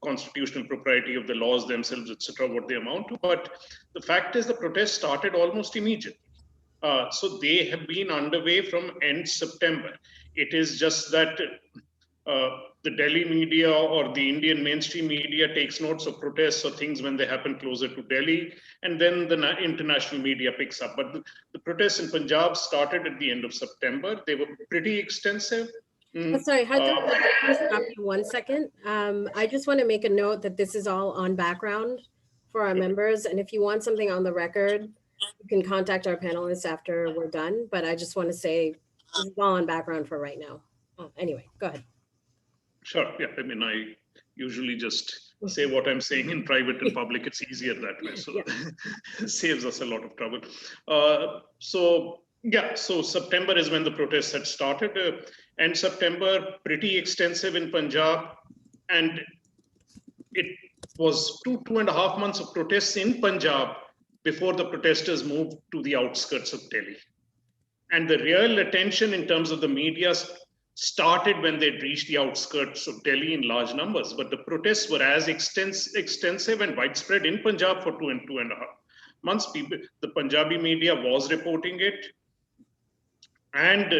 constitutional propriety of the laws themselves, etc., what they amount to. But the fact is the protests started almost immediately. So they have been underway from end September. It is just that the Delhi media or the Indian mainstream media takes notes of protests or things when they happen closer to Delhi, and then the international media picks up. But the protests in Punjab started at the end of September. They were pretty extensive. Sorry, just stop you 1 second. I just want to make a note that this is all on background for our members. And if you want something on the record, you can contact our panelists after we're done. But I just want to say this is all on background for right now. Anyway, go ahead. Sure. Yeah. I mean, I usually just say what I'm saying in private and public. It's easier that way. So it saves us a lot of trouble. So September is when the protests had started. And September, pretty extensive in Punjab. And it was 2.5 months of protests in Punjab before the protesters moved to the outskirts of Delhi. And the real attention in terms of the media started when they'd reached the outskirts of Delhi in large numbers. But the protests were as extensive and widespread in Punjab for 2.5 months. The Punjabi media was reporting it. And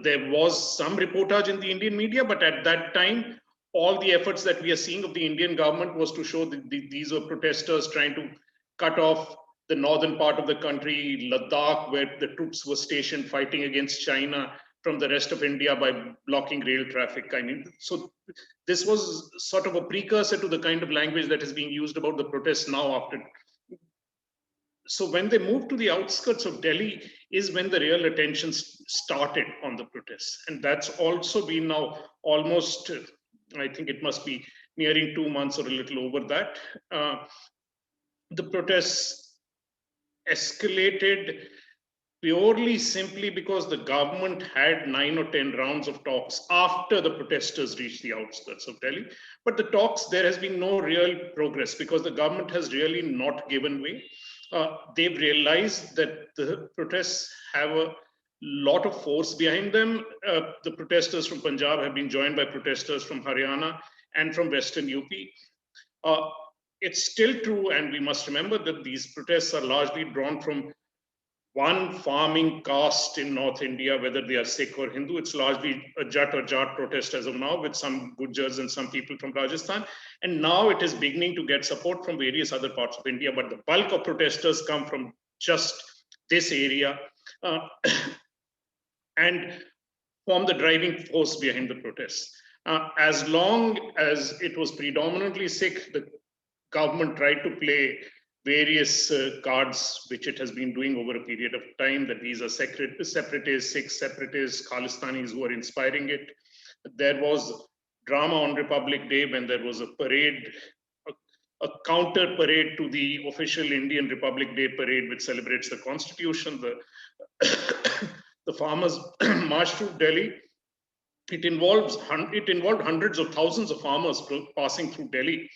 there was some reportage in the Indian media, but at that time, all the efforts that we are seeing of the Indian government was to show that these were protesters trying to cut off the northern part of the country, Ladakh, where the troops were stationed fighting against China, from the rest of India by blocking rail traffic. I mean, so this was sort of a precursor to the kind of language that is being used about the protests now after. So when they moved to the outskirts of Delhi is when the real attention started on the protests. And that's also been now almost, I think it must be nearing 2 months or a little over that. The protests escalated purely simply because the government had 9 or 10 rounds of talks after the protesters reached the outskirts of Delhi. But the talks, there has been no real progress because the government has really not given way. They've realized that the protests have a lot of force behind them. The protesters from Punjab have been joined by protesters from Haryana and from Western UP. It's still true, and we must remember that these protests are largely drawn from one farming caste in North India, whether they are Sikh or Hindu. It's largely a Jat or Jat protest as of now, with some Gujars and some people from Rajasthan. And now it is beginning to get support from various other parts of India, but the bulk of protesters come from just this area and form the driving force behind the protests. As long as it was predominantly Sikh, the government tried to play various cards, which it has been doing over a period of time, that these are separatists, Sikh separatists, Khalistanis who are inspiring it. There was drama on Republic Day when there was a parade, a counter parade to the official Indian Republic Day parade, which celebrates the Constitution. The farmers marched through Delhi. It involved hundreds of thousands of farmers passing through Delhi.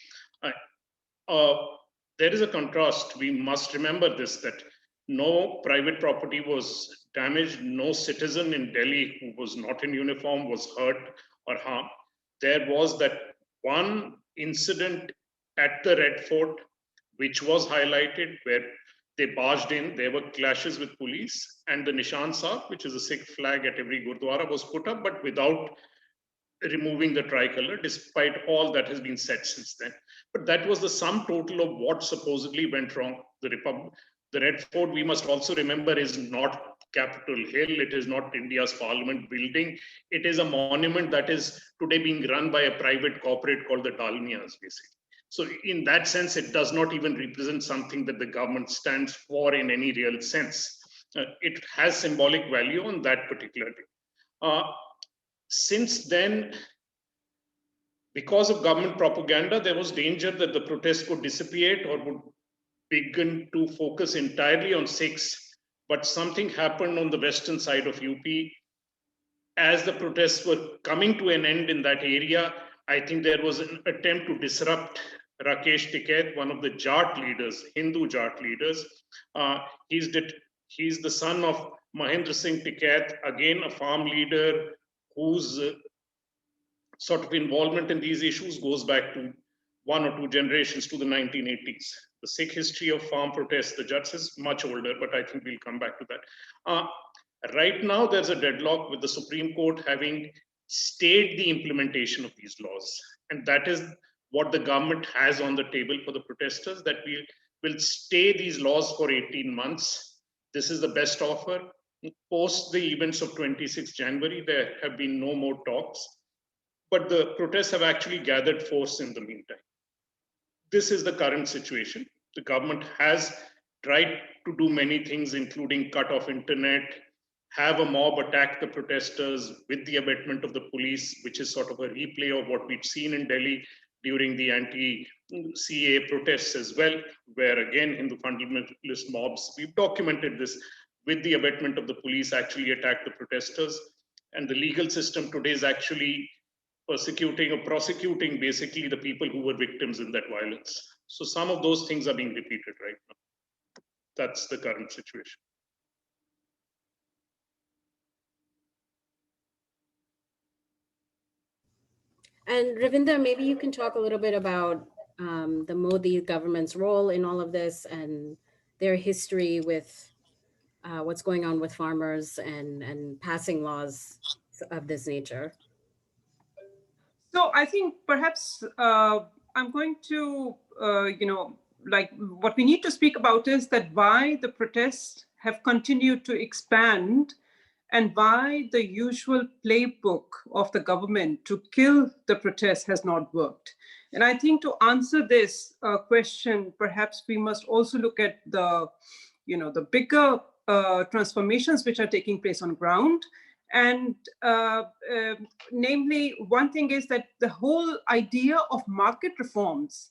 There is a contrast. We must remember this, that no private property was damaged. No citizen in Delhi who was not in uniform was hurt or harmed. There was that one incident at the Red Fort, which was highlighted, where they barged in. There were clashes with police, and the Nishan Sahib, which is a Sikh flag at every Gurdwara, was put up, but without removing the tricolor, despite all that has been said since then. But that was the sum total of what supposedly went wrong. The Red Fort, we must also remember, is not Capitol Hill. It is not India's Parliament building. It is a monument that is today being run by a private corporate called the Dalmias, basically. So in that sense, it does not even represent something that the government stands for in any real sense. It has symbolic value on that particular day. Since then, because of government propaganda, there was danger that the protests could dissipate or would begin to focus entirely on Sikhs. But something happened on the western side of UP. As the protests were coming to an end in that area, I think there was an attempt to disrupt Rakesh Tikait, one of the Jat leaders, Hindu Jat leaders. He's the son of Mahendra Singh Tikait, again a farm leader whose sort of involvement in these issues goes back to one or two generations to the 1980s. The Sikh history of farm protests, the Jats is much older, but I think we'll come back to that. Right now, there's a deadlock with the Supreme Court having stayed the implementation of these laws. And that is what the government has on the table for the protesters, that we will stay these laws for 18 months. This is the best offer. Post the events of 26 January, there have been no more talks, but the protests have actually gathered force in the meantime. This is the current situation. The government has tried to do many things, including cut off internet, have a mob attack the protesters with the abetment of the police, which is sort of a replay of what we'd seen in Delhi during the anti-CAA protests as well, where again, Hindu fundamentalist mobs, we've documented this, with the abetment of the police, actually attacked the protesters. And the legal system today is actually persecuting or prosecuting basically the people who were victims in that violence. So some of those things are being repeated right now. That's the current situation. And Ravinder, maybe you can talk a little bit about the Modi government's role in all of this and their history with what's going on with farmers and passing laws of this nature. So I think perhaps I'm going to, like what we need to speak about is that why the protests have continued to expand and why the usual playbook of the government to kill the protests has not worked. And I think to answer this question, perhaps we must also look at the, the bigger transformations which are taking place on ground. And namely, one thing is that the whole idea of market reforms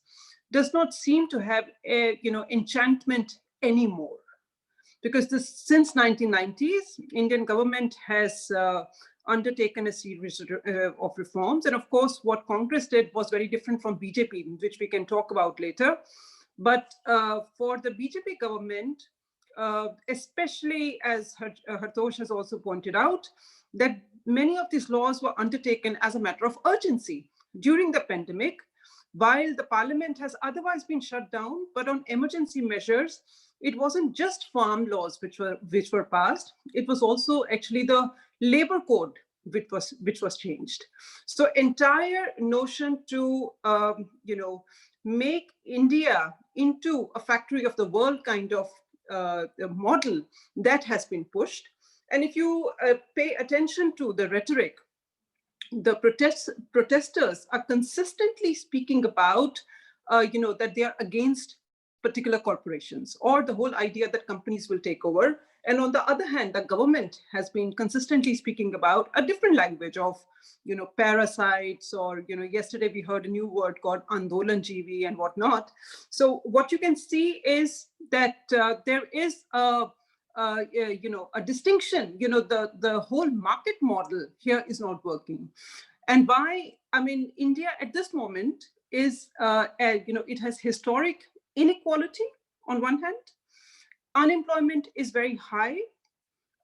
does not seem to have a, enchantment anymore. Because since 1990s, Indian government has undertaken a series of reforms. And of course, what Congress did was very different from BJP, which we can talk about later. But for the BJP government, especially as Hartosh has also pointed out, that many of these laws were undertaken as a matter of urgency during the pandemic, while the parliament has otherwise been shut down, but on emergency measures, it wasn't just farm laws which were passed, it was also actually the labor code which was changed. So entire notion to make India into a factory of the world kind of model, that has been pushed. And if you pay attention to the rhetoric, the protesters are consistently speaking about, that they are against particular corporations or the whole idea that companies will take over. And on the other hand, the government has been consistently speaking about a different language of, parasites, or, yesterday we heard a new word called Andolanjeevi and whatnot. So what you can see is that there is a distinction, the whole market model here is not working. And why, India at this moment is, it has historic inequality on one hand, unemployment is very high,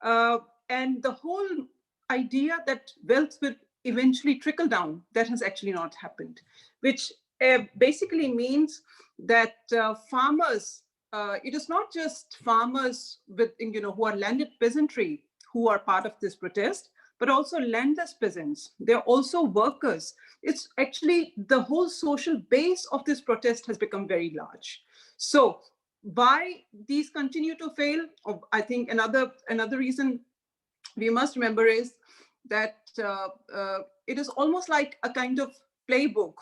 and the whole idea that wealth will eventually trickle down, that has actually not happened, which basically means that farmers, it is not just farmers with, who are landed peasantry who are part of this protest, but also landless peasants. They're also workers. It's actually the whole social base of this protest has become very large. So why these continue to fail? I think another reason we must remember is that it is almost like a kind of playbook,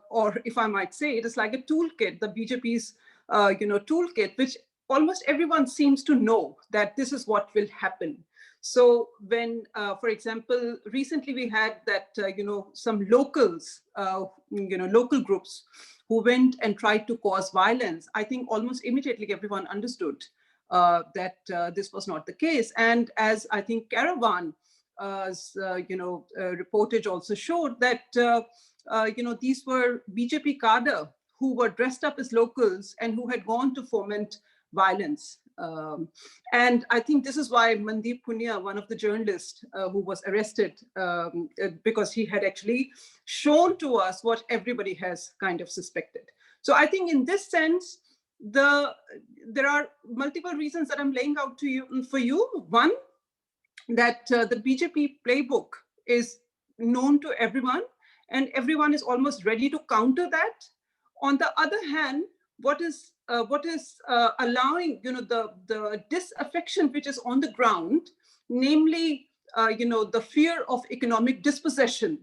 or if I might say, it is like a toolkit, the BJP's toolkit, which almost everyone seems to know that this is what will happen. So when, for example, recently we had that, some locals, local groups who went and tried to cause violence, I think almost immediately everyone understood that this was not the case. And as I think Caravan, reportage also showed that, these were BJP cadre who were dressed up as locals and who had gone to foment violence And I think this is why Mandeep Punia, one of the journalists who was arrested because he had actually shown to us what everybody has kind of suspected. So I think in this sense, there are multiple reasons that I'm laying out to you for you. One, that the BJP playbook is known to everyone, and everyone is almost ready to counter that. On the other hand, what is allowing the disaffection which is on the ground, namely the fear of economic dispossession,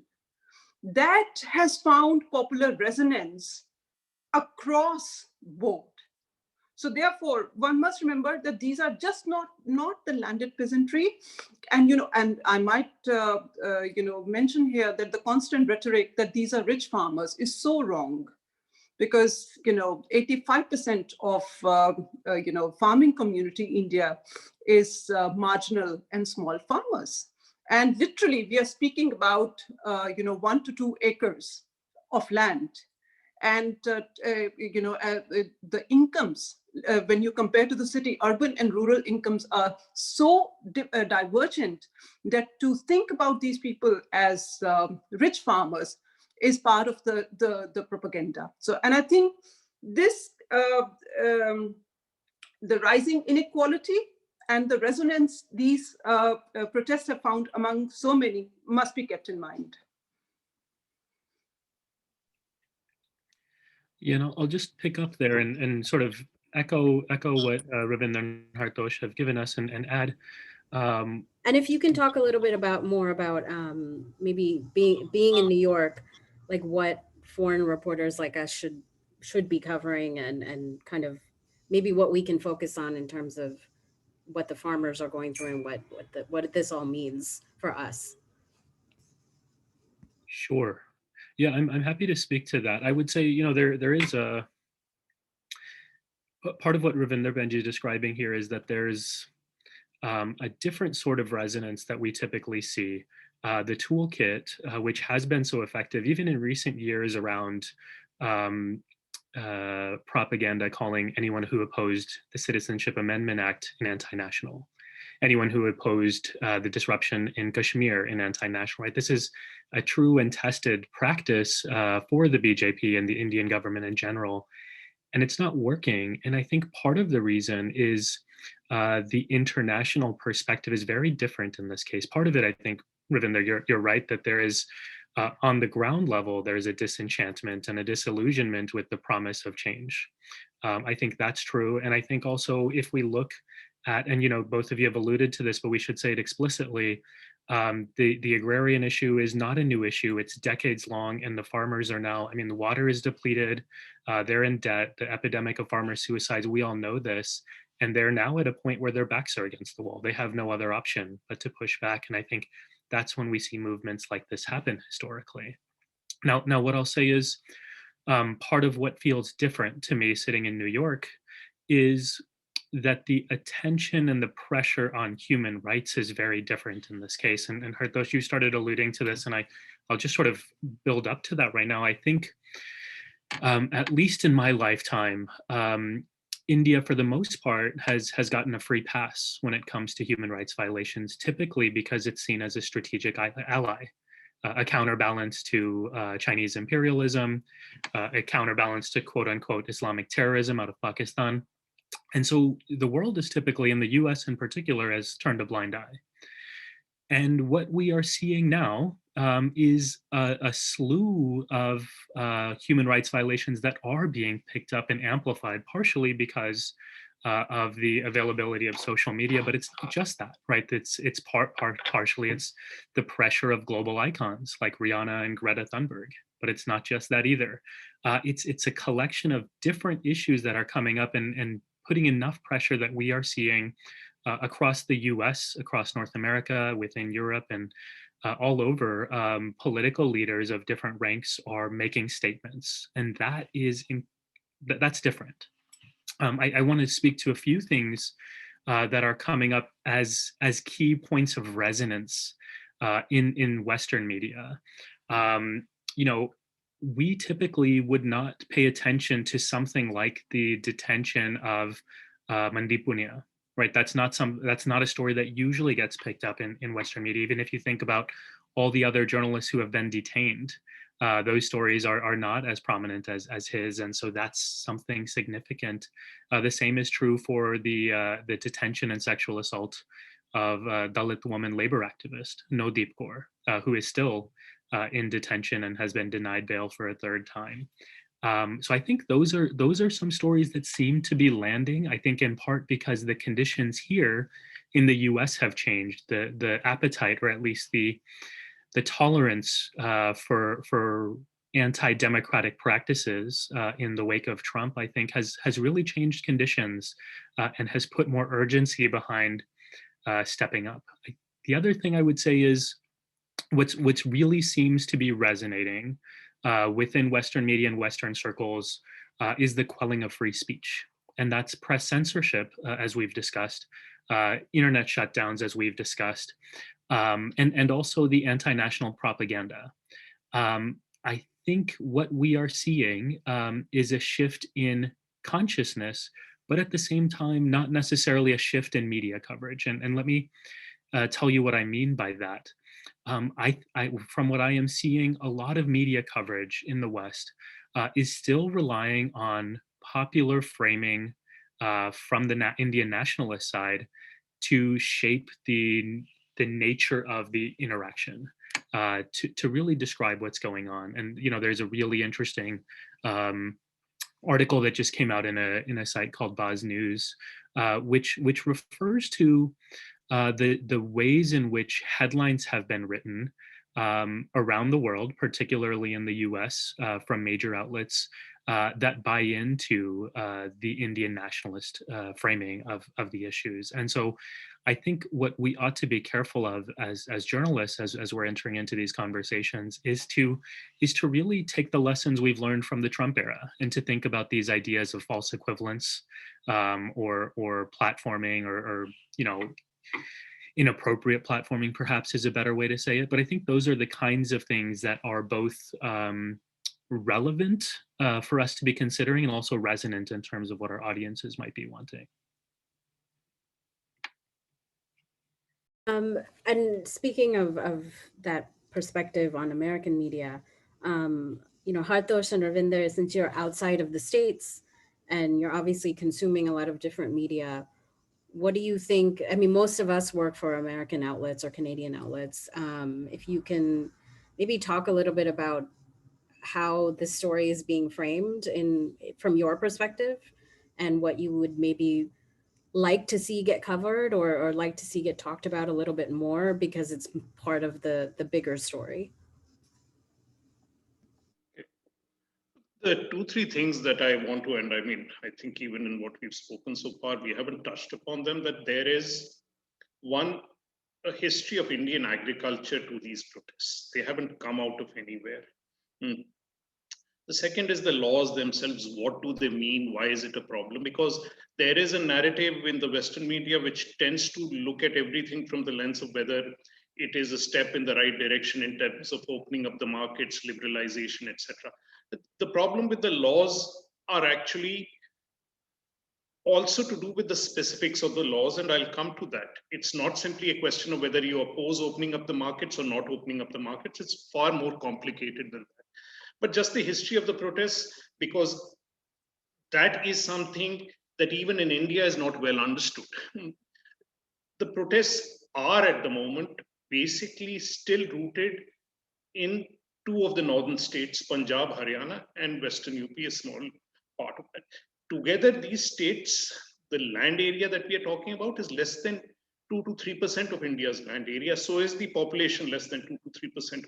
that has found popular resonance across board. So therefore, one must remember that these are just not the landed peasantry, and and I might mention here that the constant rhetoric that these are rich farmers is so wrong, because 85% of farming community India is marginal and small farmers, and literally we are speaking about 1 to 2 acres of land, and the incomes, when you compare to the city, urban and rural incomes are so divergent that to think about these people as rich farmers is part of the propaganda. So, and I think this, the rising inequality and the resonance these protests have found among so many must be kept in mind. I'll just pick up there and sort of echo what Ravinder and Hartosh have given us and add. And if you can talk a little bit more about maybe being in New York, like what foreign reporters like us should be covering, and kind of maybe what we can focus on in terms of what the farmers are going through and what this all means for us. Sure. Yeah, I'm happy to speak to that. I would say, there is a part of what Ravinder Benji is describing here is that there's a different sort of resonance that we typically see. The toolkit, which has been so effective even in recent years around propaganda calling anyone who opposed the Citizenship Amendment Act an anti-national, anyone who opposed the disruption in Kashmir an anti-national, right? This is a true and tested practice for the BJP and the Indian government in general, and it's not working. And I think part of the reason is the international perspective is very different in this case. Part of it, I think, Ravinder, you're right, that there is on the ground level, there's a disenchantment and a disillusionment with the promise of change. I think that's true. And I think also if we look at, and both of you have alluded to this, but we should say it explicitly, the agrarian issue is not a new issue. It's decades long, and the farmers are now, the water is depleted, they're in debt, the epidemic of farmer suicides, we all know this, and they're now at a point where their backs are against the wall. They have no other option but to push back. And I think that's when we see movements like this happen historically. Now what I'll say is part of what feels different to me sitting in New York is that the attention and the pressure on human rights is very different in this case. And Hartosh, you started alluding to this, and I'll just sort of build up to that right now. I think, at least in my lifetime, India, for the most part, has gotten a free pass when it comes to human rights violations, typically because it's seen as a strategic ally, a counterbalance to Chinese imperialism, a counterbalance to quote unquote Islamic terrorism out of Pakistan. And so the world is typically, in the US in particular, has turned a blind eye. And what we are seeing now is a slew of human rights violations that are being picked up and amplified, partially because of the availability of social media, but it's not just that, right? It's partially it's the pressure of global icons like Rihanna and Greta Thunberg, but it's not just that either. It's a collection of different issues that are coming up and putting enough pressure that we are seeing across the US, across North America, within Europe, and all over, political leaders of different ranks are making statements, and that's different. I want to speak to a few things that are coming up as key points of resonance in Western media. We typically would not pay attention to something like the detention of Mandip Punia, right? That's not a story that usually gets picked up in Western media. Even if you think about all the other journalists who have been detained, those stories are not as prominent as his, and so that's something significant. The same is true for the detention and sexual assault of Dalit woman labor activist Nodeep Kaur, who is still in detention and has been denied bail for a third time. So I think those are some stories that seem to be landing. I think in part because the conditions here in the U.S. have changed. The appetite, or at least the tolerance for anti-democratic practices in the wake of Trump, I think, has really changed conditions and has put more urgency behind stepping up. The other thing I would say is what's really seems to be resonating within Western media and Western circles is the quelling of free speech. And that's press censorship, as we've discussed, internet shutdowns, as we've discussed, and also the anti-national propaganda. I think what we are seeing is a shift in consciousness, but at the same time, not necessarily a shift in media coverage. And let me tell you what I mean by that. From what I am seeing, a lot of media coverage in the West is still relying on popular framing from the Indian nationalist side to shape the nature of the interaction, to really describe what's going on. And there's a really interesting article that just came out in a site called Baz News, which refers to the ways in which headlines have been written around the world, particularly in the US, from major outlets that buy into the Indian nationalist framing of the issues. And so I think what we ought to be careful of as journalists, as we're entering into these conversations, is to really take the lessons we've learned from the Trump era and to think about these ideas of false equivalence or platforming or inappropriate platforming, perhaps, is a better way to say it. But I think those are the kinds of things that are both relevant for us to be considering and also resonant in terms of what our audiences might be wanting. And speaking of that perspective on American media, Hartosh and Ravinder, since you're outside of the States and you're obviously consuming a lot of different media, what do you think? I mean, most of us work for American outlets or Canadian outlets. If you can maybe talk a little bit about how the story is being framed from your perspective and what you would maybe like to see get covered or like to see get talked about a little bit more because it's part of the bigger story. The 2-3 things that I want to end, I think even in what we've spoken so far, we haven't touched upon them, that there is a history of Indian agriculture to these protests. They haven't come out of anywhere. The second is the laws themselves. What do they mean? Why is it a problem? Because there is a narrative in the Western media which tends to look at everything from the lens of whether it is a step in the right direction in terms of opening up the markets, liberalization, etc. The problem with the laws are actually also to do with the specifics of the laws, and I'll come to that. It's not simply a question of whether you oppose opening up the markets or not opening up the markets. It's far more complicated than that. But just the history of the protests, because that is something that even in India is not well understood. The protests are at the moment basically still rooted in 2 of the northern states, Punjab, Haryana, and Western UP, a small part of that. Together, these states, the land area that we are talking about is less than 2 to 3% of India's land area. So is the population less than 2 to 3%.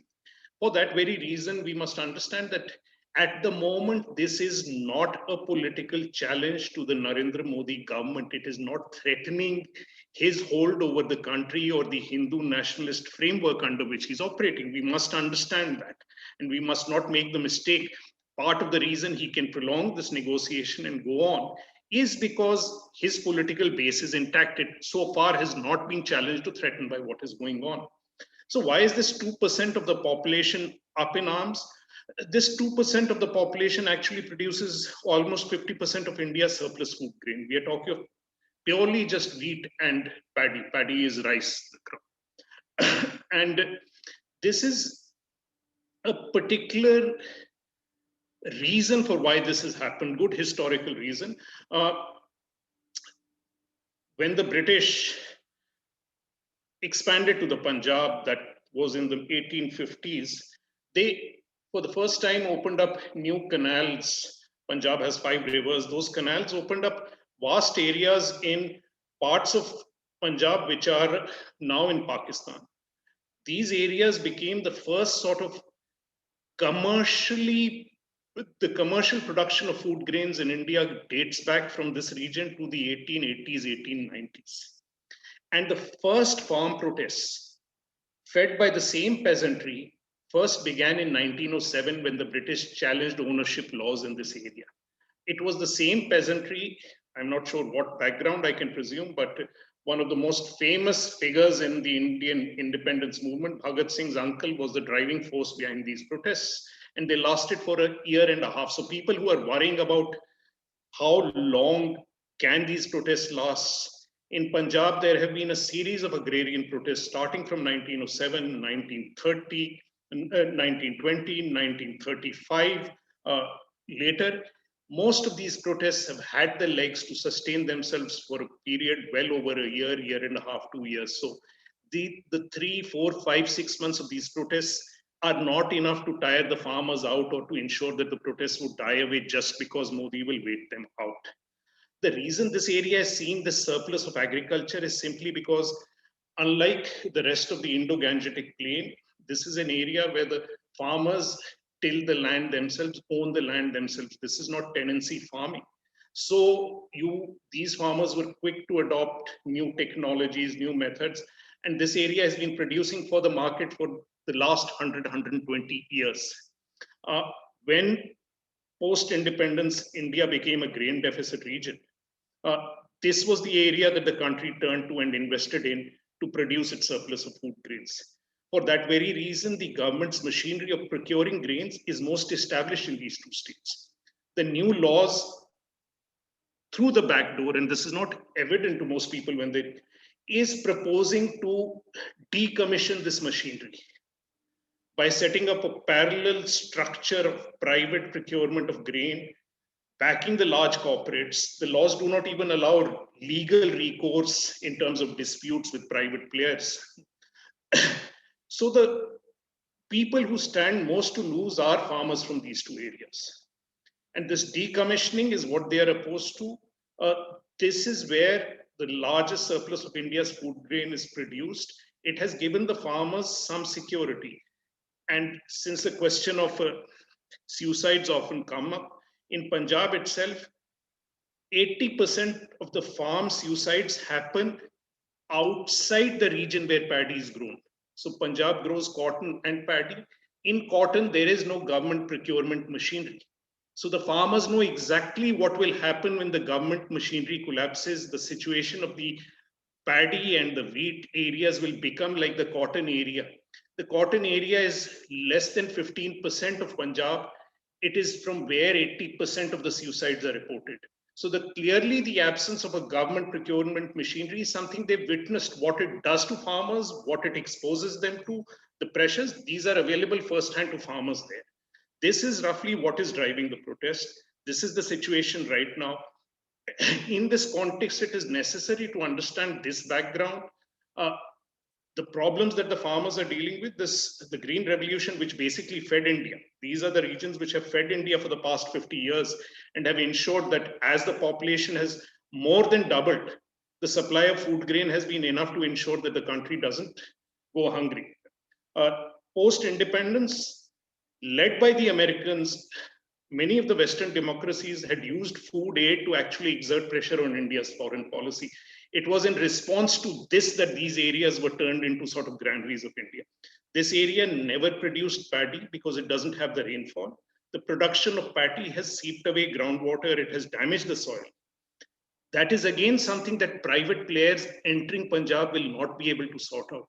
For that very reason, we must understand that at the moment, this is not a political challenge to the Narendra Modi government. It is not threatening his hold over the country or the Hindu nationalist framework under which he's operating. We must understand that. And we must not make the mistake. Part of the reason he can prolong this negotiation and go on is because his political base is intact. It so far has not been challenged or threatened by what is going on. So why is this 2% of the population up in arms? This 2% of the population actually produces almost 50% of India's surplus food grain. We are talking of purely just wheat and paddy. Paddy is rice, the crop. And this is a particular reason for why this has happened, good historical reason. When the British expanded to the Punjab, that was in the 1850s, they, for the first time, opened up new canals. Punjab has 5 rivers. Those canals opened up vast areas in parts of Punjab which are now in Pakistan. These areas became the first sort of commercially, the commercial production of food grains in India dates back from this region to the 1880s, 1890s. And the first farm protests, fed by the same peasantry, first began in 1907 when the British challenged ownership laws in this area. It was the same peasantry, I'm not sure what background I can presume, but one of the most famous figures in the Indian independence movement, Bhagat Singh's uncle, was the driving force behind these protests. And they lasted for a year and a half. So people who are worrying about how long can these protests last, in Punjab, there have been a series of agrarian protests starting from 1907, 1930, 1920, 1935. Later, most of these protests have had the legs to sustain themselves for a period well over a year, year and a half, 2 years. So the 3, 4, 5, 6 months of these protests are not enough to tire the farmers out or to ensure that the protests would die away just because Modi will wait them out. The reason this area is seeing this surplus of agriculture is simply because, unlike the rest of the Indo-Gangetic plain, this is an area where the farmers till the land themselves, own the land themselves. This is not tenancy farming. So these farmers were quick to adopt new technologies, new methods, and this area has been producing for the market for the last 100, 120 years. When post-independence, India became a grain deficit region. This was the area that the country turned to and invested in to produce its surplus of food grains. For that very reason, the government's machinery of procuring grains is most established in these 2 states. The new laws through the back door, and this is not evident to most people when they, is proposing to decommission this machinery by setting up a parallel structure of private procurement of grain, backing the large corporates. The laws do not even allow legal recourse in terms of disputes with private players. So the people who stand most to lose are farmers from these 2 areas. And this decommissioning is what they are opposed to. This is where the largest surplus of India's food grain is produced. It has given the farmers some security. And since the question of suicides often come up, in Punjab itself, 80% of the farm suicides happen outside the region where paddy is grown. So Punjab grows cotton and paddy. In cotton, there is no government procurement machinery. So the farmers know exactly what will happen when the government machinery collapses. The situation of the paddy and the wheat areas will become like the cotton area. The cotton area is less than 15% of Punjab. It is from where 80% of the suicides are reported. So clearly the absence of a government procurement machinery is something they've witnessed, what it does to farmers, what it exposes them to, the pressures. These are available firsthand to farmers there. This is roughly what is driving the protest. This is the situation right now. In this context, it is necessary to understand this background. The problems that the farmers are dealing with, the Green Revolution, which basically fed India. These are the regions which have fed India for the past 50 years and have ensured that as the population has more than doubled, the supply of food grain has been enough to ensure that the country doesn't go hungry. Post-independence, led by the Americans, many of the Western democracies had used food aid to actually exert pressure on India's foreign policy. It was in response to this that these areas were turned into sort of granaries of India. This area never produced paddy because it doesn't have the rainfall. The production of paddy has seeped away groundwater. It has damaged the soil. That is again something that private players entering Punjab will not be able to sort out.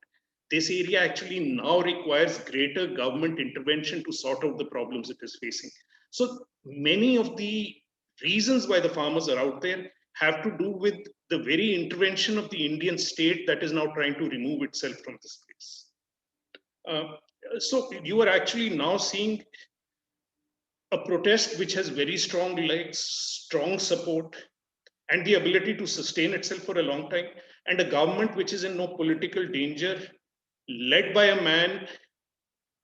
This area actually now requires greater government intervention to sort out the problems it is facing. So many of the reasons why the farmers are out there have to do with the very intervention of the Indian state that is now trying to remove itself from this place. So you are actually now seeing a protest which has very strong legs, strong support, and the ability to sustain itself for a long time, and a government which is in no political danger, led by a man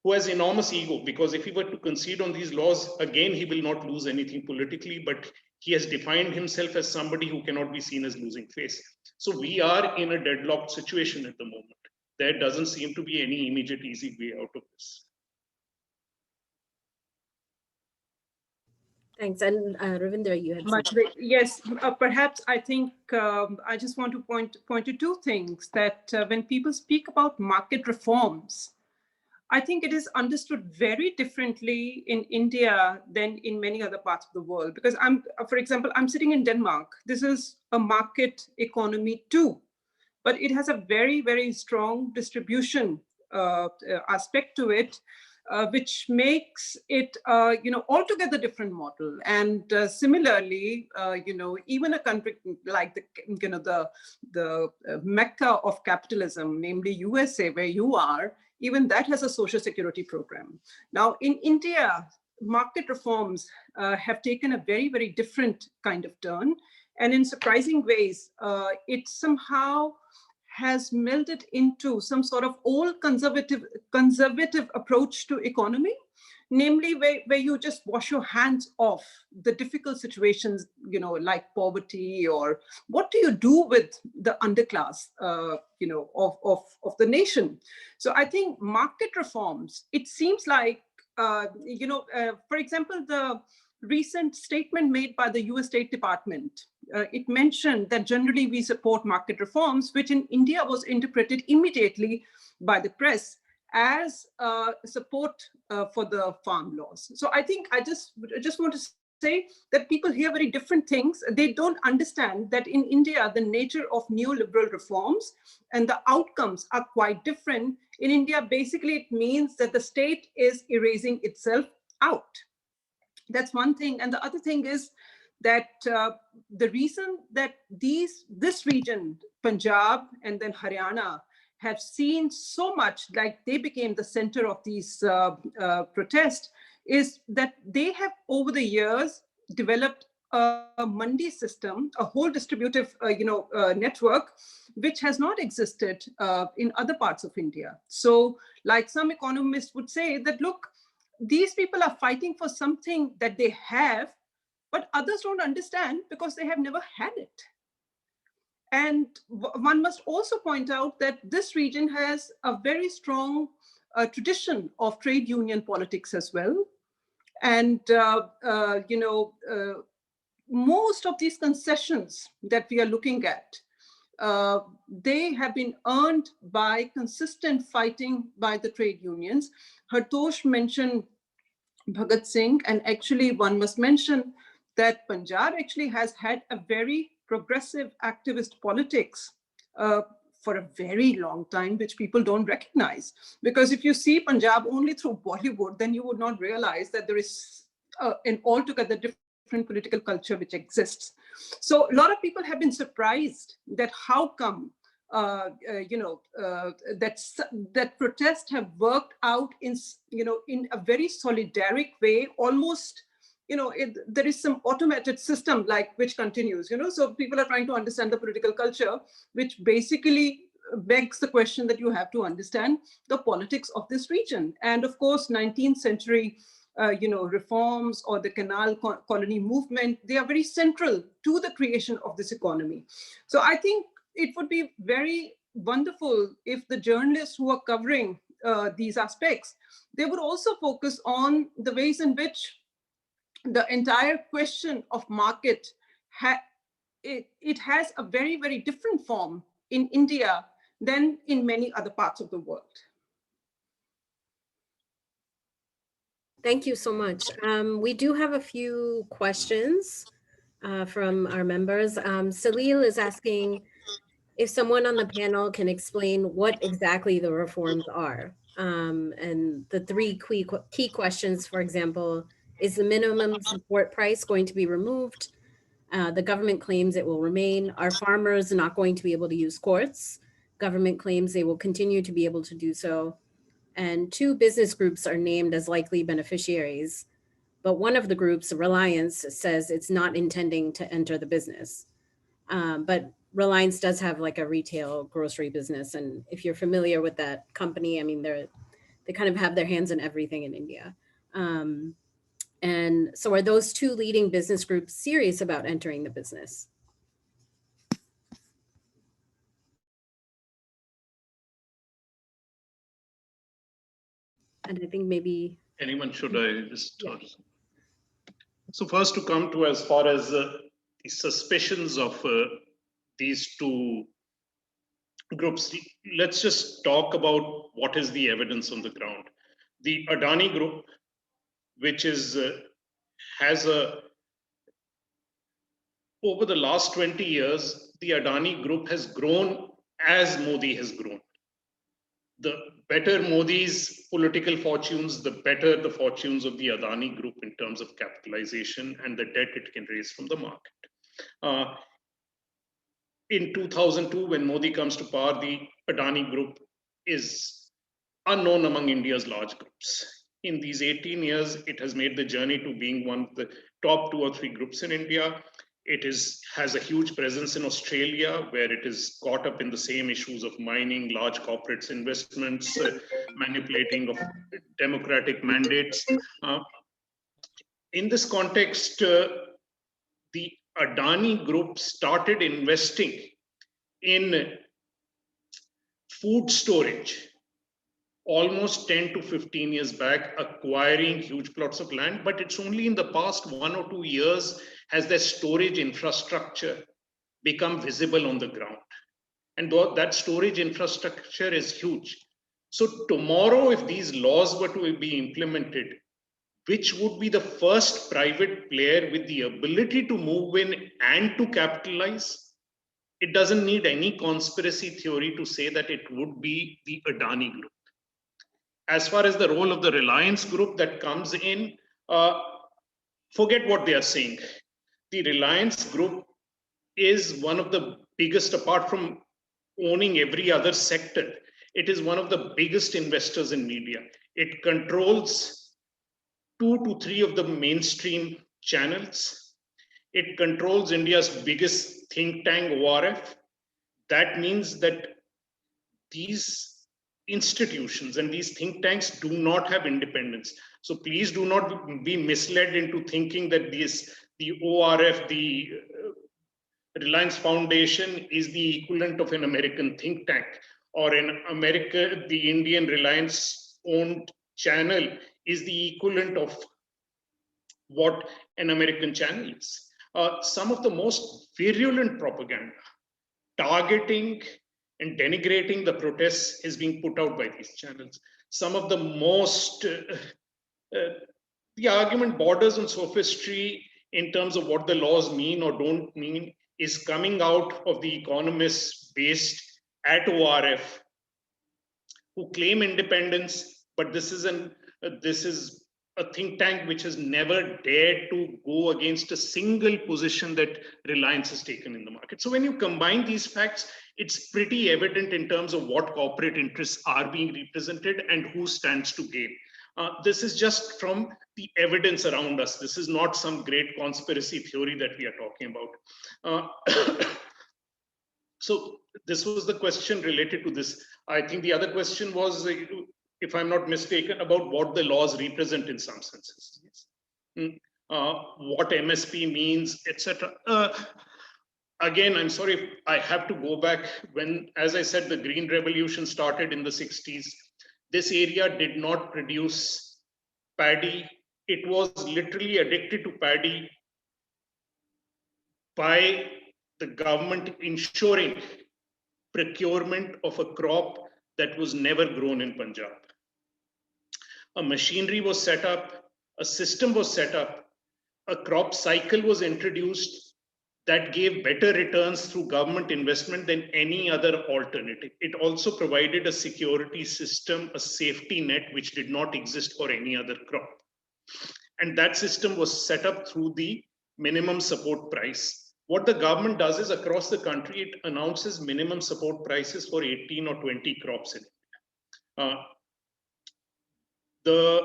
who has enormous ego, because if he were to concede on these laws, again, he will not lose anything politically, but he has defined himself as somebody who cannot be seen as losing face. So we are in a deadlocked situation at the moment. There doesn't seem to be any immediate easy way out of this. Thanks. And Ravinder, you had Yes, perhaps I think I just want to point to two things, that when people speak about market reforms, I think it is understood very differently in India than in many other parts of the world. Because for example, I'm sitting in Denmark. This is a market economy too, but it has a very, very strong distribution aspect to it, which makes it, altogether different model. And similarly, even a country like the Mecca of capitalism, namely USA, where you are, even that has a social security program. Now, in India, market reforms have taken a very, very different kind of turn. And in surprising ways, it somehow has melded into some sort of old conservative approach to economy, namely where you just wash your hands off the difficult situations, like poverty, or what do you do with the underclass, of the nation. So I think market reforms, it seems like, for example, the recent statement made by the US State Department, it mentioned that generally we support market reforms, which in India was interpreted immediately by the press as support for the farm laws. So I think I just want to say that people hear very different things. They don't understand that in India, the nature of neoliberal reforms and the outcomes are quite different. In India, basically, it means that the state is erasing itself out. That's one thing. And the other thing is that the reason that this region, Punjab and then Haryana, have seen so much, like they became the center of these protests, is that they have over the years developed a mandi system, a whole distributive network, which has not existed in other parts of India. So like some economists would say that, look, these people are fighting for something that they have, but others don't understand because they have never had it. And one must also point out that this region has a very strong tradition of trade union politics as well. And, most of these concessions that we are looking at, they have been earned by consistent fighting by the trade unions. Hartosh mentioned Bhagat Singh, and actually one must mention that Punjab actually has had a very progressive activist politics for a very long time, which people don't recognize. Because if you see Punjab only through Bollywood, then you would not realize that there is an altogether different political culture which exists. So a lot of people have been surprised that how come that protests have worked out in a very solidaric way, almost, there is some automated system which continues, so people are trying to understand the political culture, which basically begs the question that you have to understand the politics of this region. And of course, 19th century reforms or the canal colony movement, they are very central to the creation of this economy. So I think it would be very wonderful if the journalists who are covering these aspects, they would also focus on the ways in which the entire question of market, it has a very, very different form in India than in many other parts of the world. Thank you so much. We do have a few questions from our members. Salil is asking if someone on the panel can explain what exactly the reforms are. And the three key questions, for example, is the minimum support price going to be removed? The government claims it will remain. Our farmers are not going to be able to use courts. Government claims they will continue to be able to do so. And 2 business groups are named as likely beneficiaries. But one of the groups, Reliance, says it's not intending to enter the business. But Reliance does have like a retail grocery business. And if you're familiar with that company, I mean, they kind of have their hands in everything in India. And so are those 2 leading business groups serious about entering the business? And I think maybe Anyone should I just? Yeah. So first to come to as far as the suspicions of these 2 groups, let's just talk about what is the evidence on the ground. The Adani Group, which is has over the last 20 years, the Adani Group has grown as Modi has grown. The better Modi's political fortunes, the better the fortunes of the Adani Group in terms of capitalization and the debt it can raise from the market. In 2002, when Modi comes to power, the Adani Group is unknown among India's large groups. In these 18 years, it has made the journey to being one of the top 2 or 3 groups in India. It has a huge presence in Australia, where it is caught up in the same issues of mining, large corporates, investments, manipulating of democratic mandates. In this context, the Adani Group started investing in food storage almost 10 to 15 years back, acquiring huge plots of land, but it's only in the past 1 or 2 years has their storage infrastructure become visible on the ground. And that storage infrastructure is huge. So tomorrow, if these laws were to be implemented, which would be the first private player with the ability to move in and to capitalize? It doesn't need any conspiracy theory to say that it would be the Adani Group. As far as the role of the Reliance Group that comes in, forget what they are saying. The Reliance Group is one of the biggest, apart from owning every other sector, it is one of the biggest investors in media. It controls 2 to 3 of the mainstream channels. It controls India's biggest think tank, ORF. That means that these institutions and these think tanks do not have independence. So please do not be misled into thinking that the ORF, the Reliance Foundation is the equivalent of an American think tank, or in America, the Indian Reliance owned channel is the equivalent of what an American channel is. Some of the most virulent propaganda targeting and denigrating the protests is being put out by these channels. Some of the most, the argument borders on sophistry in terms of what the laws mean or don't mean is coming out of the economists based at ORF who claim independence, but this is a think tank which has never dared to go against a single position that Reliance has taken in the market. So when you combine these facts, it's pretty evident in terms of what corporate interests are being represented and who stands to gain. This is just from the evidence around us. This is not some great conspiracy theory that we are talking about. So this was the question related to this. I think the other question was, if I'm not mistaken, about what the laws represent in some senses. What MSP means, etc. Again, I'm sorry, I have to go back when, as I said, the Green Revolution started in the 60s. This area did not produce paddy. It was literally addicted to paddy by the government ensuring procurement of a crop that was never grown in Punjab. A machinery was set up, a system was set up, a crop cycle was introduced that gave better returns through government investment than any other alternative. It also provided a security system, a safety net, which did not exist for any other crop. And that system was set up through the minimum support price. What the government does is across the country, it announces minimum support prices for 18 or 20 crops in India. The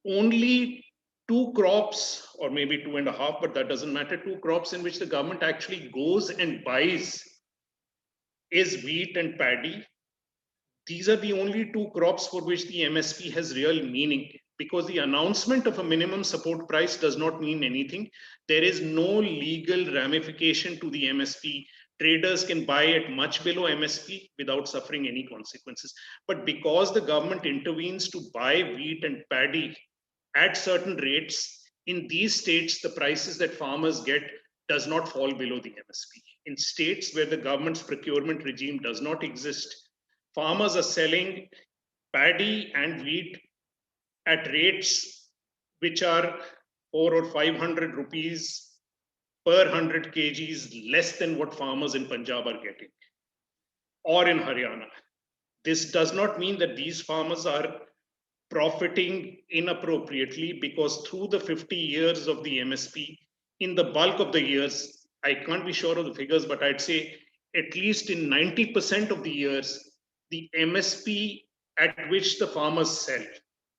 only 2 crops, or maybe 2.5, but that doesn't matter, 2 crops in which the government actually goes and buys is wheat and paddy. These are the only 2 crops for which the MSP has real meaning, because the announcement of a minimum support price does not mean anything. There is no legal ramification to the MSP. Traders can buy at much below MSP without suffering any consequences. But because the government intervenes to buy wheat and paddy at certain rates, in these states, the prices that farmers get does not fall below the MSP. In states where the government's procurement regime does not exist, farmers are selling paddy and wheat at rates which are 400 or 500 rupees per 100 kgs less than what farmers in Punjab are getting, or in Haryana. This does not mean that these farmers are profiting inappropriately, because through the 50 years of the MSP, in the bulk of the years, I can't be sure of the figures, but I'd say at least in 90% of the years, the MSP at which the farmers sell,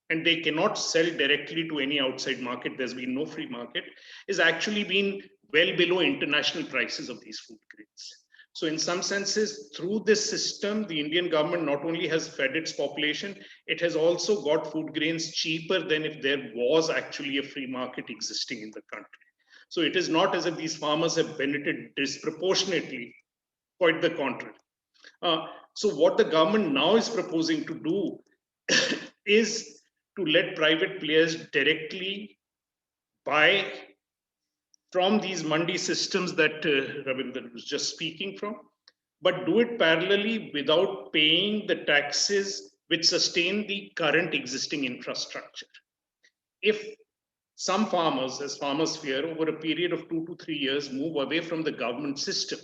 and they cannot sell directly to any outside market, there's been no free market, is actually been well below international prices of these food grains. So in some senses, through this system, the Indian government not only has fed its population, it has also got food grains cheaper than if there was actually a free market existing in the country. So it is not as if these farmers have benefited disproportionately, quite the contrary. So what the government now is proposing to do is to let private players directly buy from these mandi systems that Ravindra was just speaking from, but do it parallelly without paying the taxes which sustain the current existing infrastructure. If some farmers, as farmers fear, over a period of 2 to 3 years, move away from the government system,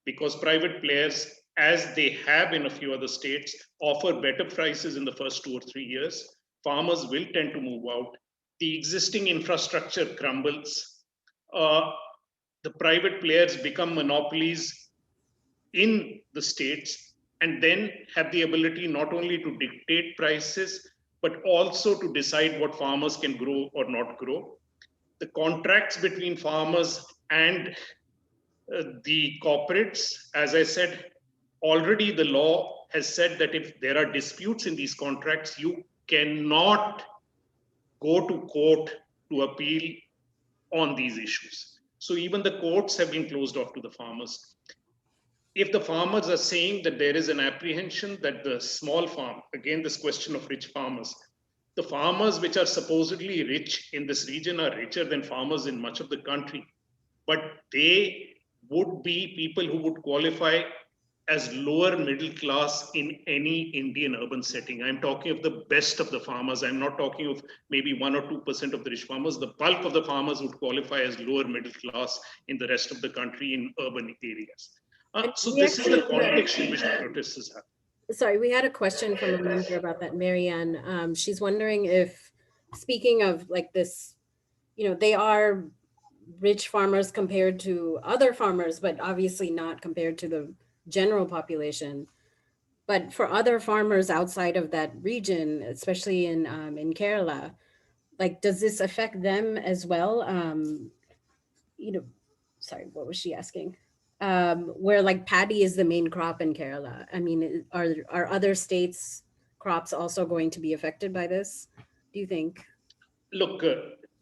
because private players, as they have in a few other states, offer better prices in the first 2 or 3 years, farmers will tend to move out. The existing infrastructure crumbles. The private players become monopolies in the states, and then have the ability not only to dictate prices, but also to decide what farmers can grow or not grow. The contracts between farmers and the corporates, as I said, already the law has said that if there are disputes in these contracts, you cannot go to court to appeal on these issues. So even the courts have been closed off to the farmers. If the farmers are saying that there is an apprehension that the small farm, again, this question of rich farmers, the farmers which are supposedly rich in this region are richer than farmers in much of the country, but they would be people who would qualify as lower middle class in any Indian urban setting. I'm talking of the best of the farmers. I'm not talking of maybe 1 or 2% of the rich farmers. The bulk of the farmers would qualify as lower middle class in the rest of the country in urban areas. So this is the context in which the protests is happening. Sorry, we had a question from a member about that, Marianne. She's wondering if, speaking of like this, they are rich farmers compared to other farmers, but obviously not compared to the general population. But for other farmers outside of that region, especially in Kerala, like, does this affect them as well? Sorry, what was she asking? Where like paddy is the main crop in Kerala. I mean, are other states' crops also going to be affected by this, do you think? Look,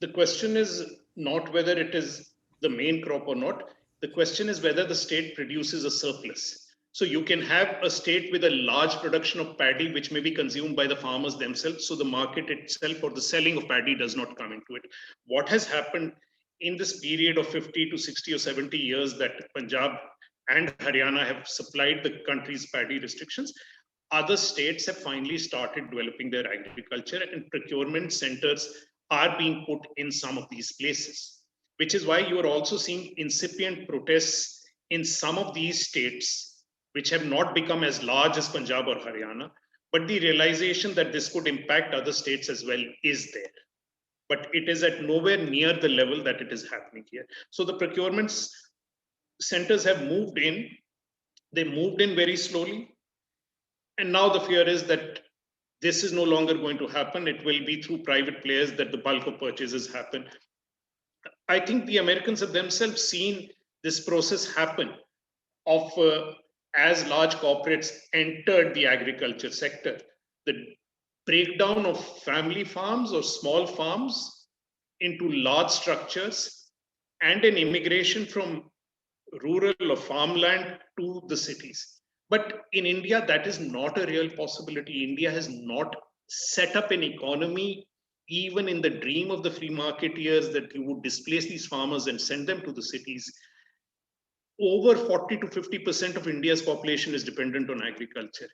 the question is not whether it is the main crop or not. The question is whether the state produces a surplus. So you can have a state with a large production of paddy, which may be consumed by the farmers themselves. So the market itself or the selling of paddy does not come into it. What has happened in this period of 50 to 60 or 70 years that Punjab and Haryana have supplied the country's paddy restrictions, other states have finally started developing their agriculture, and procurement centers are being put in some of these places, which is why you are also seeing incipient protests in some of these states, which have not become as large as Punjab or Haryana, but the realization that this could impact other states as well is there. but it is at nowhere near the level that it is happening here. So the procurement centers have moved in. They moved in very slowly. And now the fear is that this is no longer going to happen. It will be through private players that the bulk of purchases happen. I think the Americans have themselves seen this process happen of as large corporates entered the agriculture sector. The breakdown of family farms or small farms into large structures and an immigration from rural or farmland to the cities. But in India, that is not a real possibility. India has not set up an economy, even in the dream of the free market years, that you would displace these farmers and send them to the cities. Over 40 to 50% of India's population is dependent on agriculture.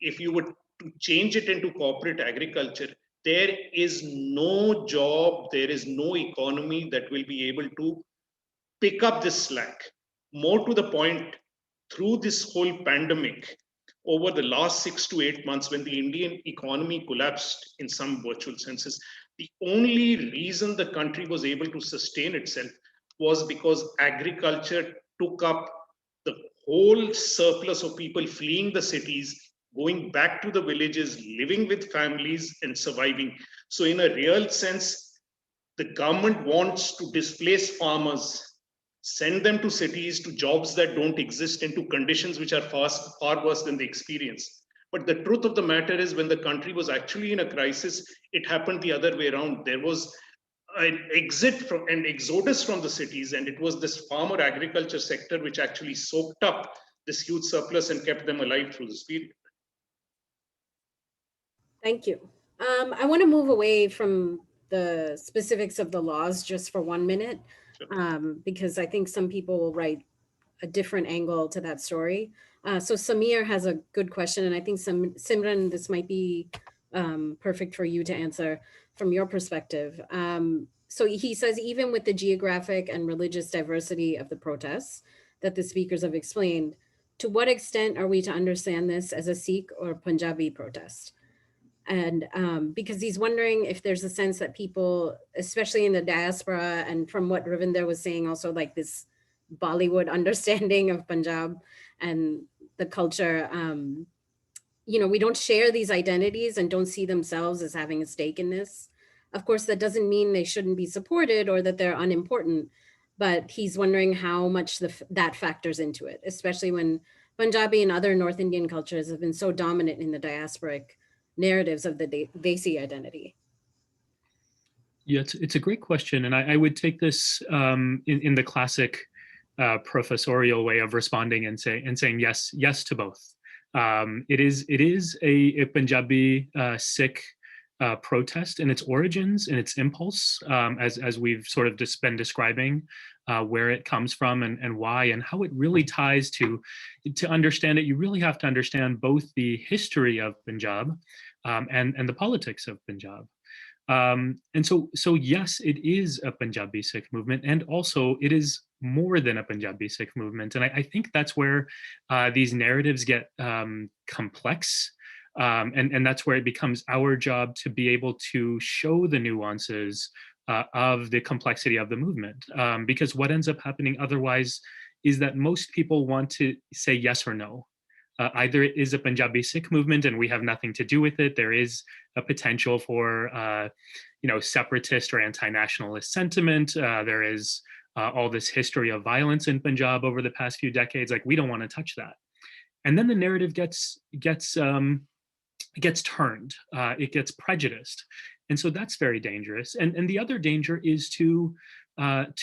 If you were to change it into corporate agriculture, there is no job, there is no economy that will be able to pick up this slack. More to the point, through this whole pandemic, over the last 6 to 8 months, when the Indian economy collapsed in some virtual senses, the only reason the country was able to sustain itself was because agriculture took up the whole surplus of people fleeing the cities, going back to the villages, living with families and surviving. So in a real sense, the government wants to displace farmers, send them to cities, to jobs that don't exist, into conditions which are far worse than they experience. But the truth of the matter is, when the country was actually in a crisis, it happened the other way around. There was an exodus from the cities, and it was this farmer agriculture sector which actually soaked up this huge surplus and kept them alive through this period. Thank you. I want to move away from the specifics of the laws just for 1 minute, because I think some people will write a different angle to that story. So Samir has a good question, and I think Simran, this might be perfect for you to answer from your perspective. So he says, even with the geographic and religious diversity of the protests that the speakers have explained, to what extent are we to understand this as a Sikh or Punjabi protest? And because he's wondering if there's a sense that people, especially in the diaspora, and from what Ravinder was saying, also like this Bollywood understanding of Punjab and the culture, we don't share these identities and don't see themselves as having a stake in this. Of course, that doesn't mean they shouldn't be supported or that they're unimportant, but he's wondering how much that factors into it, especially when Punjabi and other North Indian cultures have been so dominant in the diasporic narratives of the Desi identity. Yeah, it's a great question. And I would take this in the classic professorial way of responding and saying yes to both. It is a Punjabi Sikh protest in its origins, in its impulse, as we've sort of just been describing where it comes from and why and how it really ties to understand it. You really have to understand both the history of Punjab and the politics of Punjab. And so yes, it is a Punjabi Sikh movement, and also it is more than a Punjabi Sikh movement. And I think that's where these narratives get complex. And that's where it becomes our job to be able to show the nuances of the complexity of the movement. Because what ends up happening otherwise is that most people want to say yes or no. Either it is a Punjabi Sikh movement and we have nothing to do with it. There is a potential for, separatist or anti-nationalist sentiment. There is all this history of violence in Punjab over the past few decades. Like, we don't want to touch that. And then the narrative gets turned. It gets prejudiced, and so that's very dangerous. And the other danger is to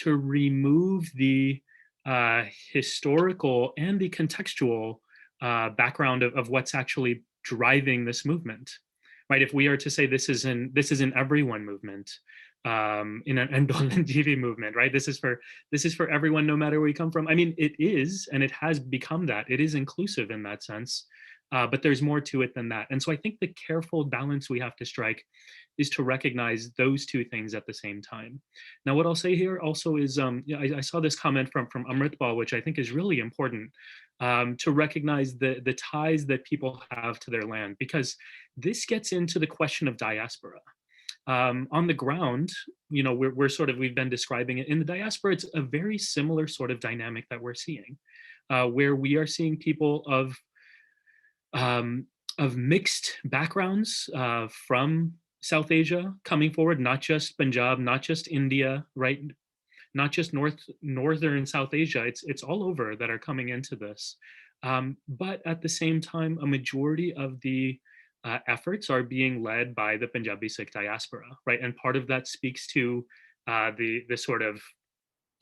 remove the historical and the contextual background of what's actually driving this movement, right? If we are to say this is an everyone movement, in an Andolan movement, right? This is for everyone, no matter where you come from. I mean, it is, and it has become that. It is inclusive in that sense, but there's more to it than that. And so I think the careful balance we have to strike is to recognize those two things at the same time. Now, what I'll say here also is, I saw this comment from Amritpal, which I think is really important, to recognize the ties that people have to their land, because this gets into the question of diaspora. On the ground, we've been describing it in the diaspora. It's a very similar sort of dynamic that we're seeing, where we are seeing people of mixed backgrounds from South Asia coming forward, not just Punjab, not just India, right? Not just northern South Asia. It's all over that are coming into this. But at the same time, a majority of the efforts are being led by the Punjabi Sikh diaspora, right? And part of that speaks to the sort of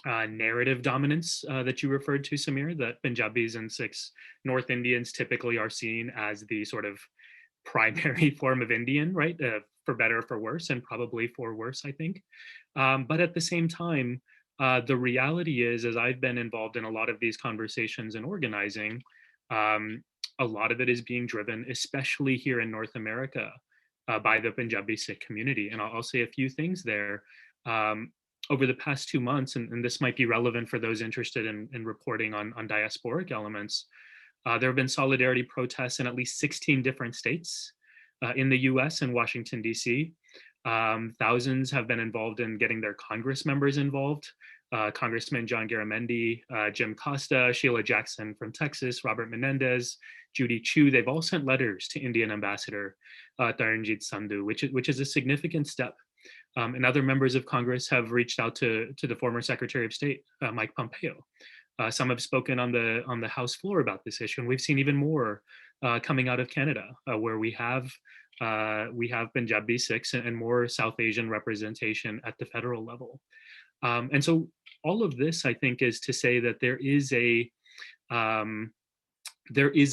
narrative dominance that you referred to, Samir, that Punjabis and Sikhs, North Indians typically are seen as the sort of primary form of Indian, right? For better or for worse, and probably for worse, I think. But at the same time, the reality is, as I've been involved in a lot of these conversations and organizing, a lot of it is being driven, especially here in North America, by the Punjabi Sikh community. And I'll say a few things there. Over the past 2 months, and this might be relevant for those interested in reporting on diasporic elements, there have been solidarity protests in at least 16 different states in the US and Washington, DC. Thousands have been involved in getting their Congress members involved. Congressman John Garamendi, Jim Costa, Sheila Jackson from Texas, Robert Menendez, Judy Chu, they've all sent letters to Indian Ambassador Taranjit Sandhu, which is a significant step. And other members of Congress have reached out to the former Secretary of State, Mike Pompeo. Some have spoken on the House floor about this issue, and we've seen even more coming out of Canada, where we have Punjabi Sikhs and more South Asian representation at the federal level. And so all of this, I think, is to say that there is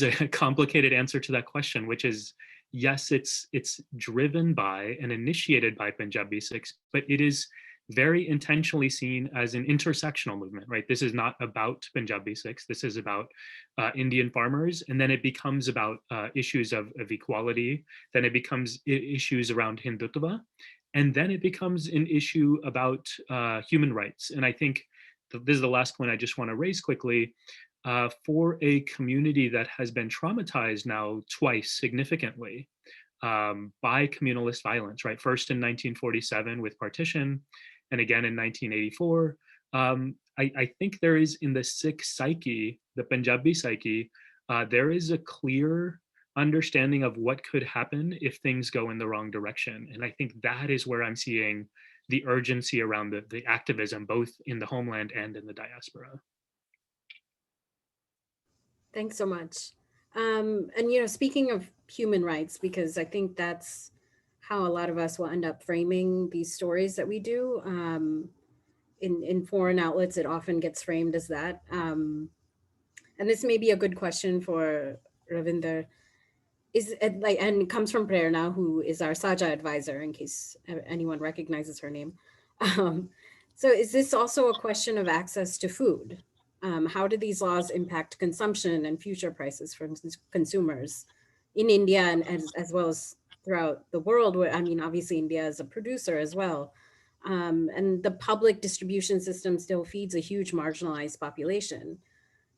a complicated answer to that question, which is, yes, it's driven by and initiated by Punjabi Sikhs, but it is very intentionally seen as an intersectional movement, right? This is not about Punjabi Sikhs. This is about Indian farmers. And then it becomes about issues of equality. Then it becomes issues around Hindutva. And then it becomes an issue about human rights. And I think this is the last point I just want to raise quickly. For a community that has been traumatized now twice significantly by communalist violence, right? First in 1947 with partition, and again in 1984. I think there is in the Sikh psyche, the Punjabi psyche, there is a clear understanding of what could happen if things go in the wrong direction. And I think that is where I'm seeing the urgency around the activism, both in the homeland and in the diaspora. Thanks so much. And, speaking of human rights, because I think that's how a lot of us will end up framing these stories that we do. In foreign outlets, it often gets framed as that. And this may be a good question for Ravinder. And it comes from Prerna, who is our SAJA advisor, in case anyone recognizes her name. So is this also a question of access to food? How do these laws impact consumption and future prices for consumers in India and as well as throughout the world? Where, obviously India is a producer as well. And the public distribution system still feeds a huge marginalized population.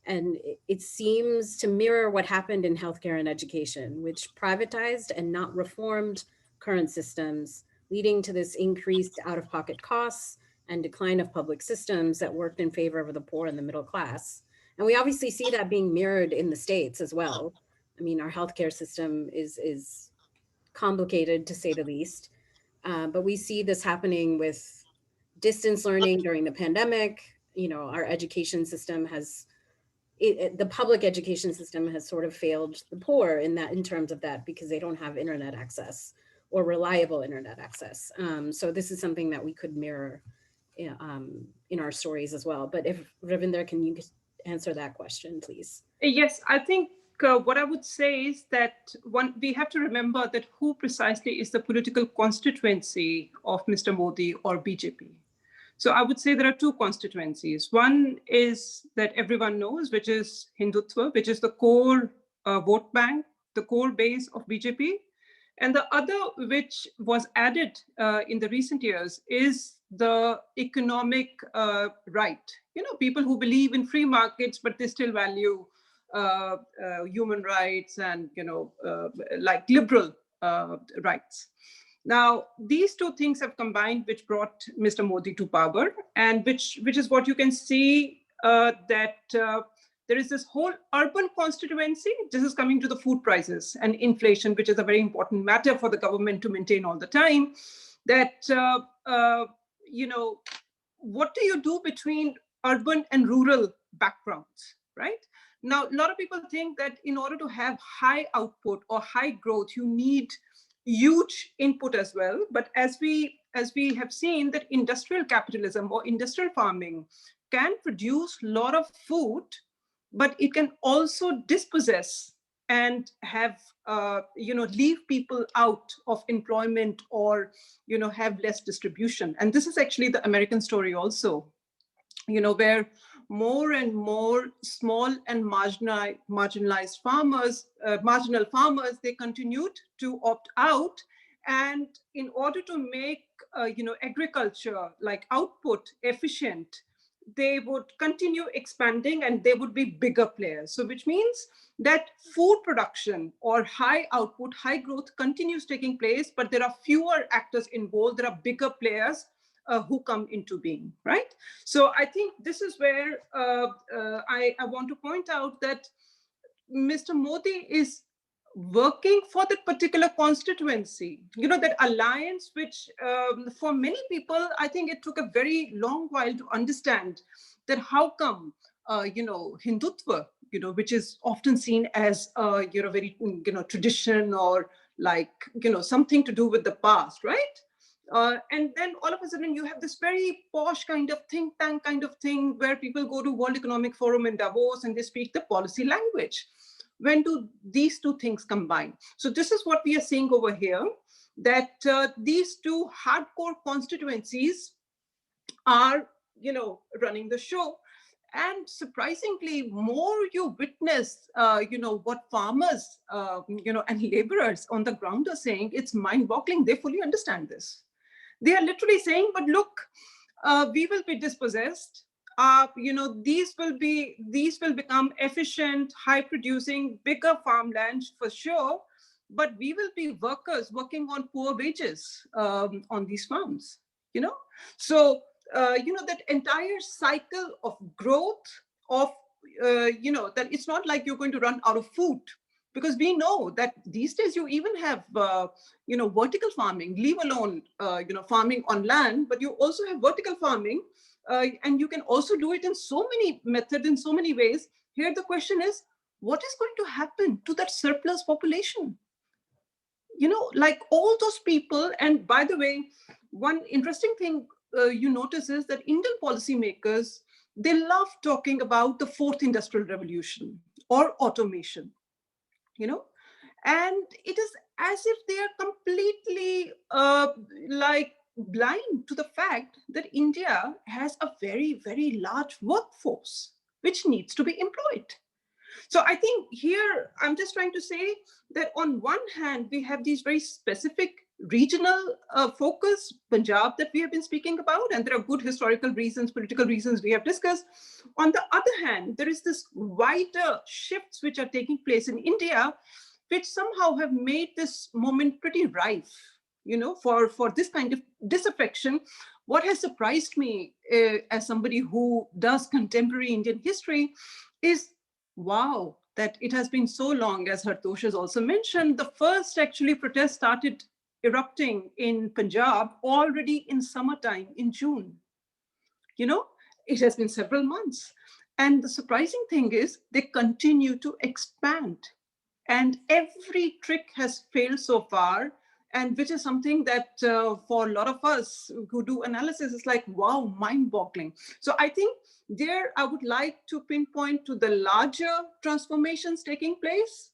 And it seems to mirror what happened in healthcare and education, which privatized and not reformed current systems, leading to this increased out-of-pocket costs and decline of public systems that worked in favor of the poor and the middle class. And we obviously see that being mirrored in the States as well. Our healthcare system is complicated, to say the least. But we see this happening with distance learning during the pandemic. Our education system the public education system has sort of failed the poor in terms of that, because they don't have internet access or reliable internet access. So this is something that we could mirror in our stories as well. But if Ravinder, can you answer that question, please? Yes, I think what I would say is that we have to remember that who precisely is the political constituency of Mr. Modi or BJP. So I would say there are two constituencies. One is that everyone knows, which is Hindutva, which is the core vote bank, the core base of BJP. And the other, which was added in the recent years, is the economic right. People who believe in free markets, but they still value human rights and, like liberal rights. Now, these two things have combined, which brought Mr. Modi to power, and which is what you can see that there is this whole urban constituency. This is coming to the food prices and inflation, which is a very important matter for the government to maintain all the time. That, what do you do between urban and rural backgrounds, right? Now, a lot of people think that in order to have high output or high growth, you need huge input as well. But as we have seen, that industrial capitalism or industrial farming can produce a lot of food, but it can also dispossess and have leave people out of employment, or have less distribution. And this is actually the American story also, where more and more small and marginalized farmers, marginal farmers, they continued to opt out. And in order to make, agriculture like output efficient, they would continue expanding and they would be bigger players. So which means that food production or high output, high growth continues taking place, but there are fewer actors involved. There are bigger players who come into being, right? So I think this is where I want to point out that Mr. Modi is working for that particular constituency, that alliance, which for many people, I think it took a very long while to understand that how come, Hindutva, which is often seen as, very, tradition, or like, something to do with the past, right? And then all of a sudden you have this very posh kind of think tank kind of thing where people go to World Economic Forum in Davos and they speak the policy language. When do these two things combine? So this is what we are seeing over here, that these two hardcore constituencies are, running the show. And surprisingly, more you witness, what farmers, and laborers on the ground are saying, it's mind-boggling. They fully understand this. They are literally saying, but look, we will be dispossessed. These will become efficient, high producing, bigger farmlands for sure, but we will be workers working on poor wages on these farms, So, that entire cycle of growth of, that it's not like you're going to run out of food, because we know that these days you even have, vertical farming, leave alone, farming on land, but you also have vertical farming. And you can also do it in so many methods, in so many ways. Here the question is, what is going to happen to that surplus population? Like all those people. And by the way, one interesting thing you notice is that Indian policymakers, they love talking about the fourth industrial revolution or automation, and it is as if they are completely like blind to the fact that India has a very, very large workforce which needs to be employed. So I think here I'm just trying to say that on one hand, we have these very specific regional focus, Punjab, that we have been speaking about, and there are good historical reasons, political reasons we have discussed. On the other hand, there is this wider shifts which are taking place in India, which somehow have made this moment pretty rife, for this kind of disaffection. What has surprised me as somebody who does contemporary Indian history is, wow, that it has been so long, as Hartosh has also mentioned. The first actually protest started erupting in Punjab already in summertime, in June. It has been several months. And the surprising thing is they continue to expand. And every trick has failed so far, and which is something that for a lot of us who do analysis is like, wow, mind-boggling. So I think there I would like to pinpoint to the larger transformations taking place,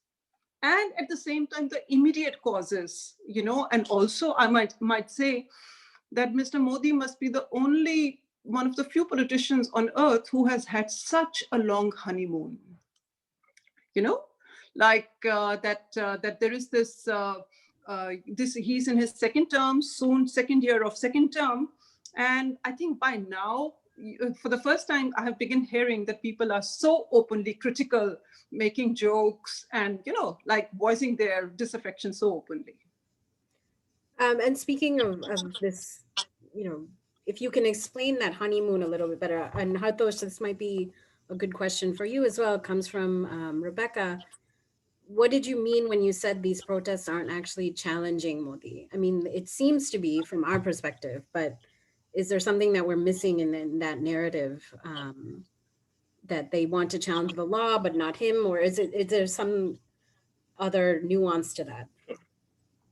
and at the same time, the immediate causes, and also I might say that Mr. Modi must be the only one of the few politicians on earth who has had such a long honeymoon, like that there is this, he's in his second term, soon second year of second term. And I think by now, for the first time, I have begun hearing that people are so openly critical, making jokes and, like voicing their disaffection so openly. And speaking of this, if you can explain that honeymoon a little bit better, and Hartosh, this might be a good question for you as well. It comes from Rebecca. What did you mean when you said these protests aren't actually challenging Modi? I mean, it seems to be from our perspective, but is there something that we're missing in that narrative, that they want to challenge the law, but not him? Or is there some other nuance to that?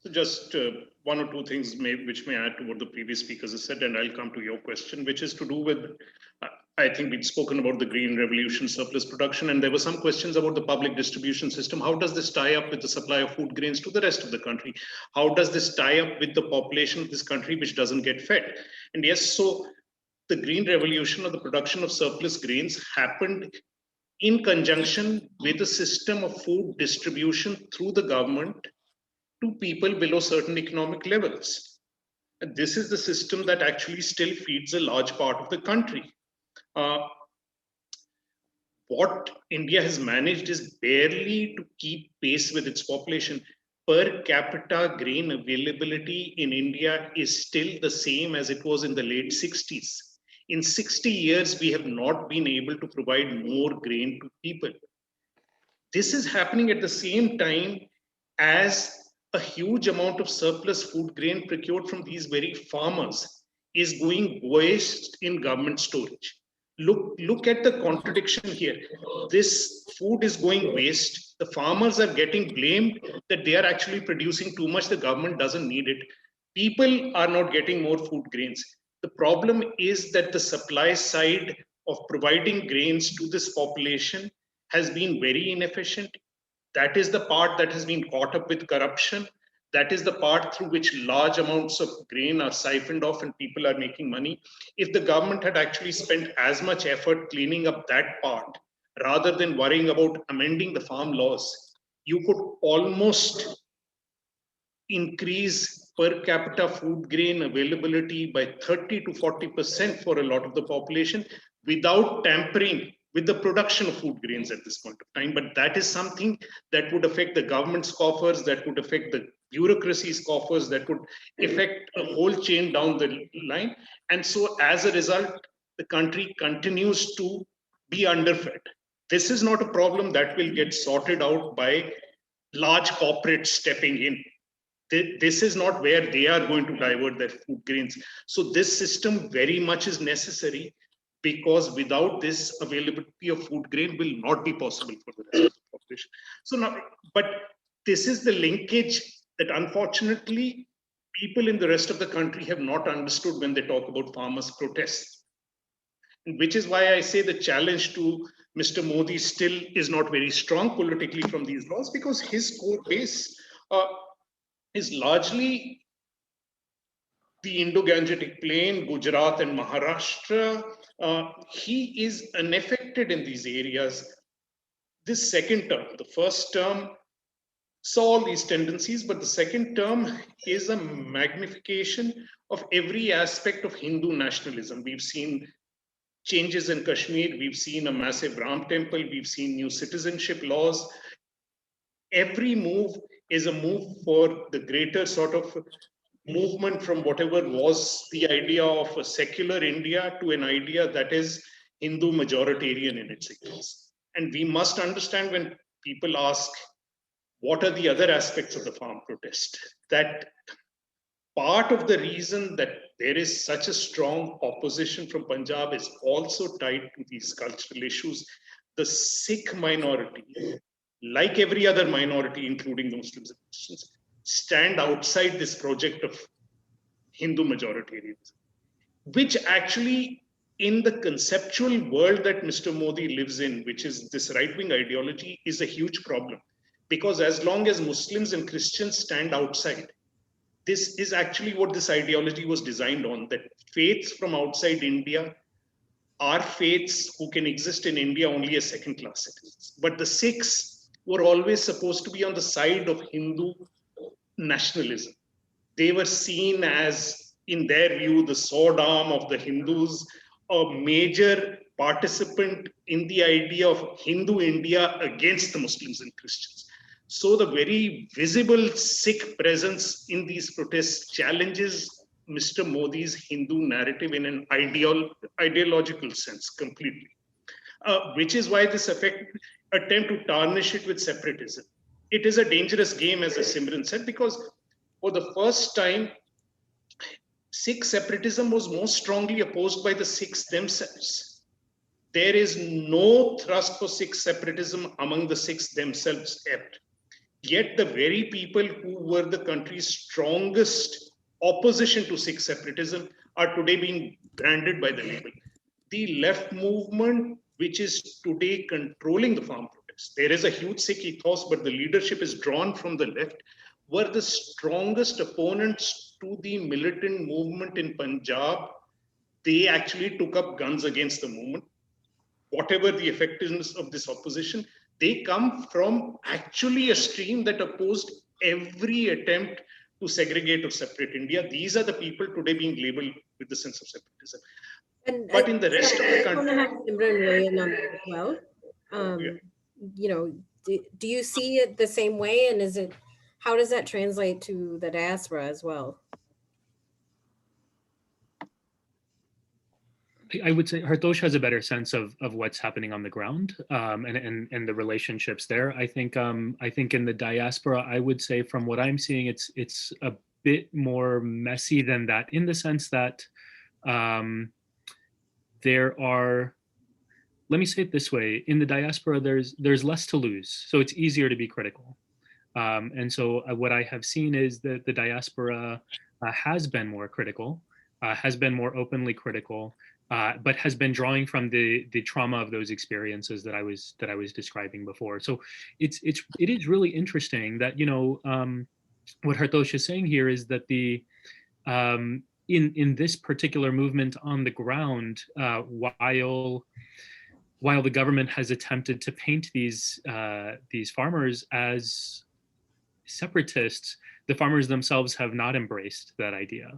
So just one or two things which may add to what the previous speakers have said, and I'll come to your question, which is to do with, I think we'd spoken about the Green Revolution surplus production, and there were some questions about the public distribution system. How does this tie up with the supply of food grains to the rest of the country? How does this tie up with the population of this country which doesn't get fed? And yes, so the Green Revolution or the production of surplus grains happened in conjunction with a system of food distribution through the government to people below certain economic levels. And this is the system that actually still feeds a large part of the country. What India has managed is barely to keep pace with its population. Per capita grain availability in India is still the same as it was in the late 60s. In 60 years, we have not been able to provide more grain to people. This is happening at the same time as a huge amount of surplus food grain procured from these very farmers is going waste in government storage. Look at the contradiction here. This food is going waste. The farmers are getting blamed that they are actually producing too much. The government doesn't need it. People are not getting more food grains. The problem is that the supply side of providing grains to this population has been very inefficient. That is the part that has been caught up with corruption. That is the part through which large amounts of grain are siphoned off and people are making money. If the government had actually spent as much effort cleaning up that part, rather than worrying about amending the farm laws, you could almost increase per capita food grain availability by 30 to 40% for a lot of the population without tampering with the production of food grains at this point of time. But that is something that would affect the government's coffers, that would affect the bureaucracy's coffers, that would affect a whole chain down the line. And so as a result, the country continues to be underfed. This is not a problem that will get sorted out by large corporates stepping in. This is not where they are going to divert their food grains. So this system very much is necessary, because without this, availability of food grain will not be possible for the rest of the population. So now, but this is the linkage that unfortunately people in the rest of the country have not understood when they talk about farmers' protests. And which is why I say the challenge to Mr. Modi still is not very strong politically from these laws, because his core base is largely the Indo-Gangetic Plain, Gujarat and Maharashtra. He is unaffected in these areas. This second term, the first term saw all these tendencies, but the second term is a magnification of every aspect of Hindu nationalism. We've seen changes in Kashmir, we've seen a massive Ram temple, we've seen new citizenship laws. Every move is a move for the greater sort of movement from whatever was the idea of a secular India to an idea that is Hindu majoritarian in its existence. And we must understand, when people ask, what are the other aspects of the farm protest? That part of the reason that there is such a strong opposition from Punjab is also tied to these cultural issues. The Sikh minority, like every other minority, including the Muslims and Christians, stand outside this project of Hindu majoritarianism, which actually, in the conceptual world that Mr. Modi lives in, which is this right-wing ideology, is a huge problem. Because as long as Muslims and Christians stand outside, this is actually what this ideology was designed on, that faiths from outside India are faiths who can exist in India only as second-class citizens. But the Sikhs were always supposed to be on the side of Hindu nationalism. They were seen as, in their view, the sword arm of the Hindus, a major participant in the idea of Hindu India against the Muslims and Christians. So the very visible Sikh presence in these protests challenges Mr. Modi's Hindu narrative in an ideological sense completely, which is why this attempt to tarnish it with separatism. It is a dangerous game, as Simran said, because for the first time, Sikh separatism was most strongly opposed by the Sikhs themselves. There is no thrust for Sikh separatism among the Sikhs themselves ever. Yet the very people who were the country's strongest opposition to Sikh separatism are today being branded by the label. The left movement, which is today controlling the farm protests, there is a huge Sikh ethos, but the leadership is drawn from the left, were the strongest opponents to the militant movement in Punjab. They actually took up guns against the movement. Whatever the effectiveness of this opposition, they come from actually a stream that opposed every attempt to segregate or separate India. These are the people today being labeled with the sense of separatism. But in the rest of the country, I want to have Simran weigh in on that as well. You know, do you see it the same way, and how does that translate to the diaspora as well? I would say Hartosh has a better sense of what's happening on the ground, and the relationships there. I think in the diaspora, I would say from what I'm seeing, it's a bit more messy than that, in the sense that there are, let me say it this way, in the diaspora, there's less to lose, so it's easier to be critical. And so what I have seen is that the diaspora has been more critical, has been more openly critical, but has been drawing from the trauma of those experiences that I was describing before. So it is really interesting that, you know, what Hartosh is saying here is that in this particular movement on the ground, while the government has attempted to paint these farmers as separatists, the farmers themselves have not embraced that idea.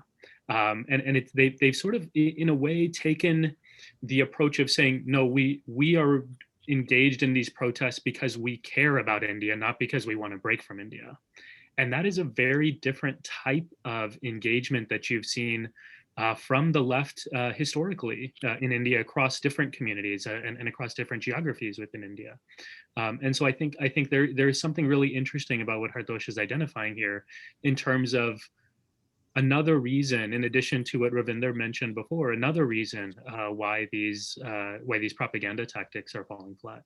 And they've sort of, in a way, taken the approach of saying, no, we are engaged in these protests because we care about India, not because we want to break from India. And that is a very different type of engagement that you've seen from the left historically in India, across different communities and across different geographies within India. And so I think there is something really interesting about what Hartosh is identifying here, in terms of another reason, in addition to what Ravinder mentioned before, another reason why these propaganda tactics are falling flat.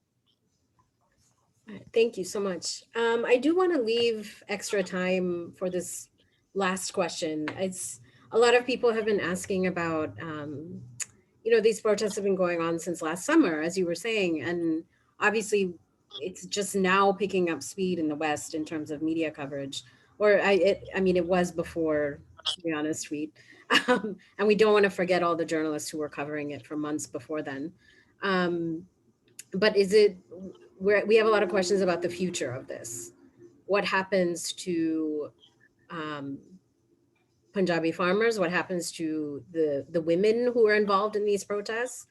Thank you so much. I do want to leave extra time for this last question. It's a lot of people have been asking about, you know, these protests have been going on since last summer, as you were saying, and obviously it's just now picking up speed in the West in terms of media coverage. Or I mean, it was before, to be honest, Reed. And we don't want to forget all the journalists who were covering it for months before then. But we have a lot of questions about the future of this. What happens to Punjabi farmers? What happens to the women who are involved in these protests?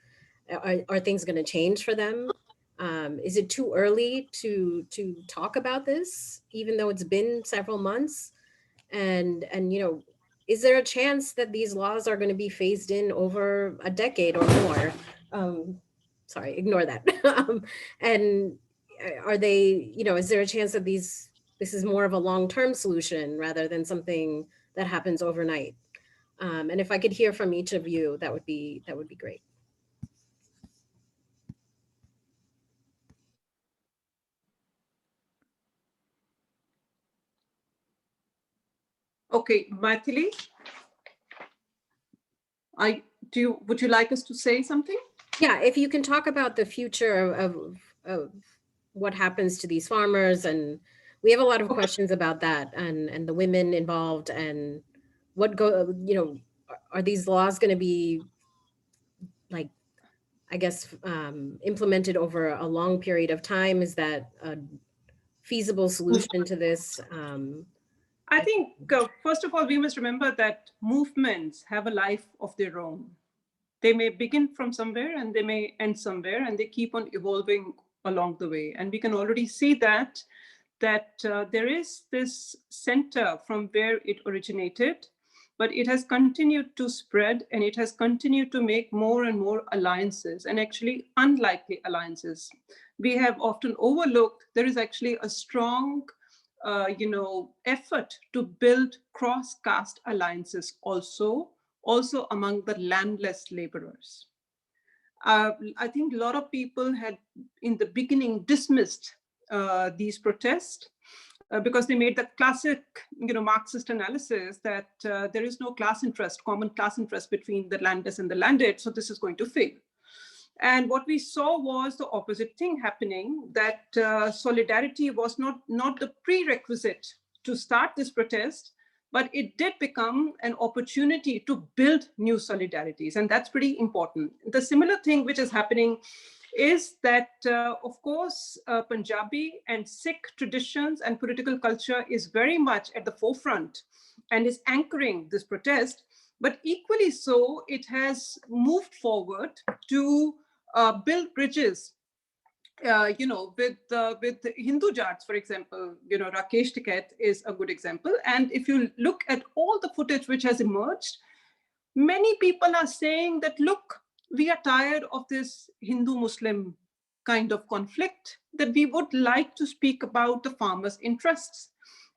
Are things going to change for them? Is it too early to talk about this, even though it's been several months? And you know, is there a chance that these laws are going to be phased in over a decade or more? Sorry, ignore that. And are they, you know, is there a chance that this is more of a long-term solution rather than something that happens overnight? And if I could hear from each of you, that would be great. Okay, Maithili, would you like us to say something? Yeah, if you can talk about the future of what happens to these farmers, and we have a lot of questions about that, and the women involved, and you know, are these laws going to be, like, I guess, implemented over a long period of time? Is that a feasible solution to this? I think, first of all, we must remember that movements have a life of their own. They may begin from somewhere and they may end somewhere, and they keep on evolving along the way. And we can already see that that there is this center from where it originated, but it has continued to spread and it has continued to make more and more alliances, and actually unlikely alliances. We have often overlooked there is actually a strong effort to build cross-caste alliances also among the landless laborers. I think a lot of people had in the beginning dismissed these protests because they made the classic, Marxist analysis that there is no class interest, common class interest between the landless and the landed, so this is going to fail. And what we saw was the opposite thing happening, that solidarity was not the prerequisite to start this protest, but it did become an opportunity to build new solidarities. And that's pretty important. The similar thing which is happening is that, of course, Punjabi and Sikh traditions and political culture is very much at the forefront and is anchoring this protest. But equally so, it has moved forward to build bridges, with Hindu Jats, for example. Rakesh Tiket is a good example. And if you look at all the footage which has emerged, many people are saying that, look, we are tired of this Hindu-Muslim kind of conflict, that we would like to speak about the farmers' interests.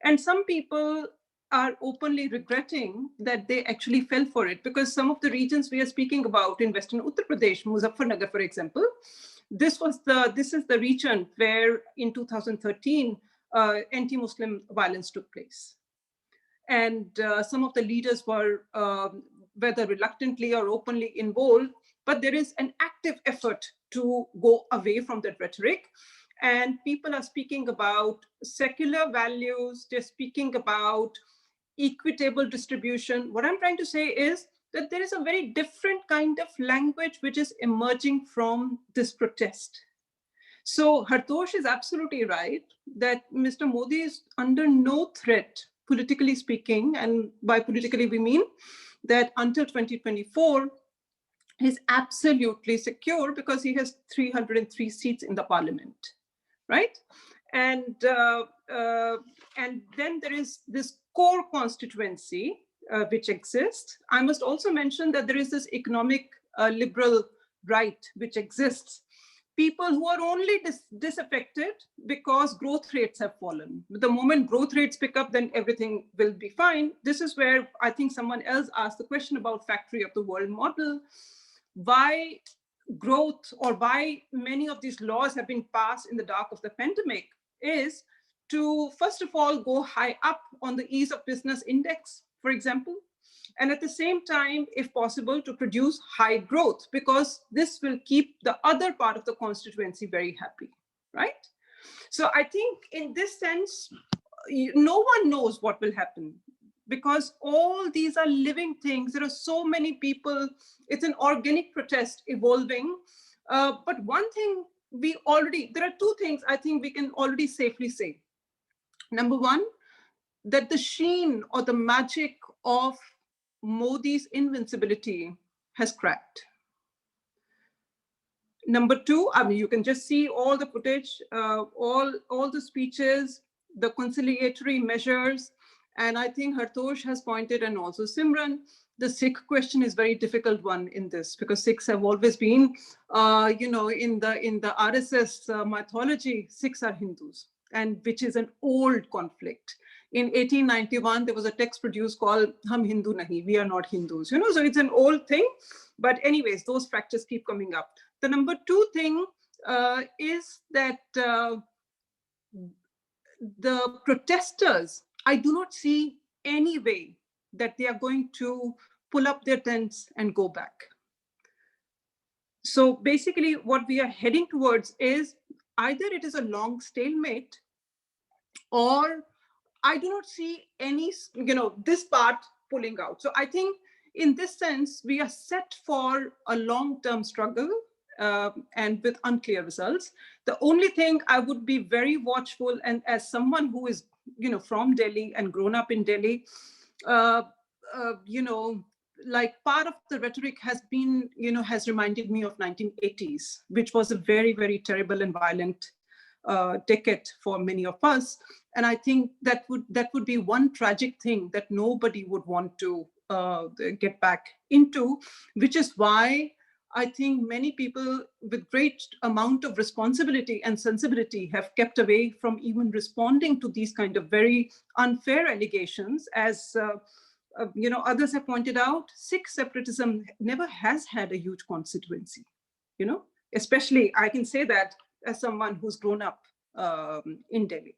And some people are openly regretting that they actually fell for it, because some of the regions we are speaking about in Western Uttar Pradesh, Muzaffarnagar, for example, this is the region where in 2013, anti-Muslim violence took place. And some of the leaders were, whether reluctantly or openly, involved, but there is an active effort to go away from that rhetoric. And people are speaking about secular values, they're speaking about equitable distribution. What I'm trying to say is that there is a very different kind of language which is emerging from this protest. So Hartosh is absolutely right that Mr. Modi is under no threat, politically speaking, and by politically we mean that until 2024, he's absolutely secure because he has 303 seats in the parliament, right? And then there is this core constituency which exists. I must also mention that there is this economic liberal right which exists. People who are only disaffected because growth rates have fallen. The moment growth rates pick up, then everything will be fine. This is where I think someone else asked the question about factory of the world model. Why growth, or why many of these laws have been passed in the dark of the pandemic, is to, first of all, go high up on the ease of business index, for example, and at the same time, if possible, to produce high growth, because this will keep the other part of the constituency very happy, right? So I think in this sense, no one knows what will happen, because all these are living things. There are so many people. It's an organic protest evolving. But one thing there are two things I think we can already safely say. Number one, that the sheen or the magic of Modi's invincibility has cracked. Number two, I mean, you can just see all the footage, all the speeches, the conciliatory measures. And I think Hartosh has pointed, and also Simran, the Sikh question is very difficult one in this, because Sikhs have always been, in the RSS mythology, Sikhs are Hindus, and which is an old conflict. In 1891, there was a text produced called Hum Hindu Nahi, we are not Hindus, so it's an old thing. But anyways, those fractures keep coming up. The number two thing is that the protesters, I do not see any way that they are going to pull up their tents and go back. So basically what we are heading towards is either it is a long stalemate, or I do not see any, this part pulling out. So I think in this sense, we are set for a long-term struggle and with unclear results. The only thing I would be very watchful, and as someone who is, from Delhi and grown up in Delhi, like part of the rhetoric has been, has reminded me of 1980s, which was a very, very terrible and violent ticket for many of us. And I think that would be one tragic thing that nobody would want to get back into, which is why I think many people with great amount of responsibility and sensibility have kept away from even responding to these kind of very unfair allegations. As others have pointed out, Sikh separatism never has had a huge constituency. Especially I can say that as someone who's grown up in Delhi.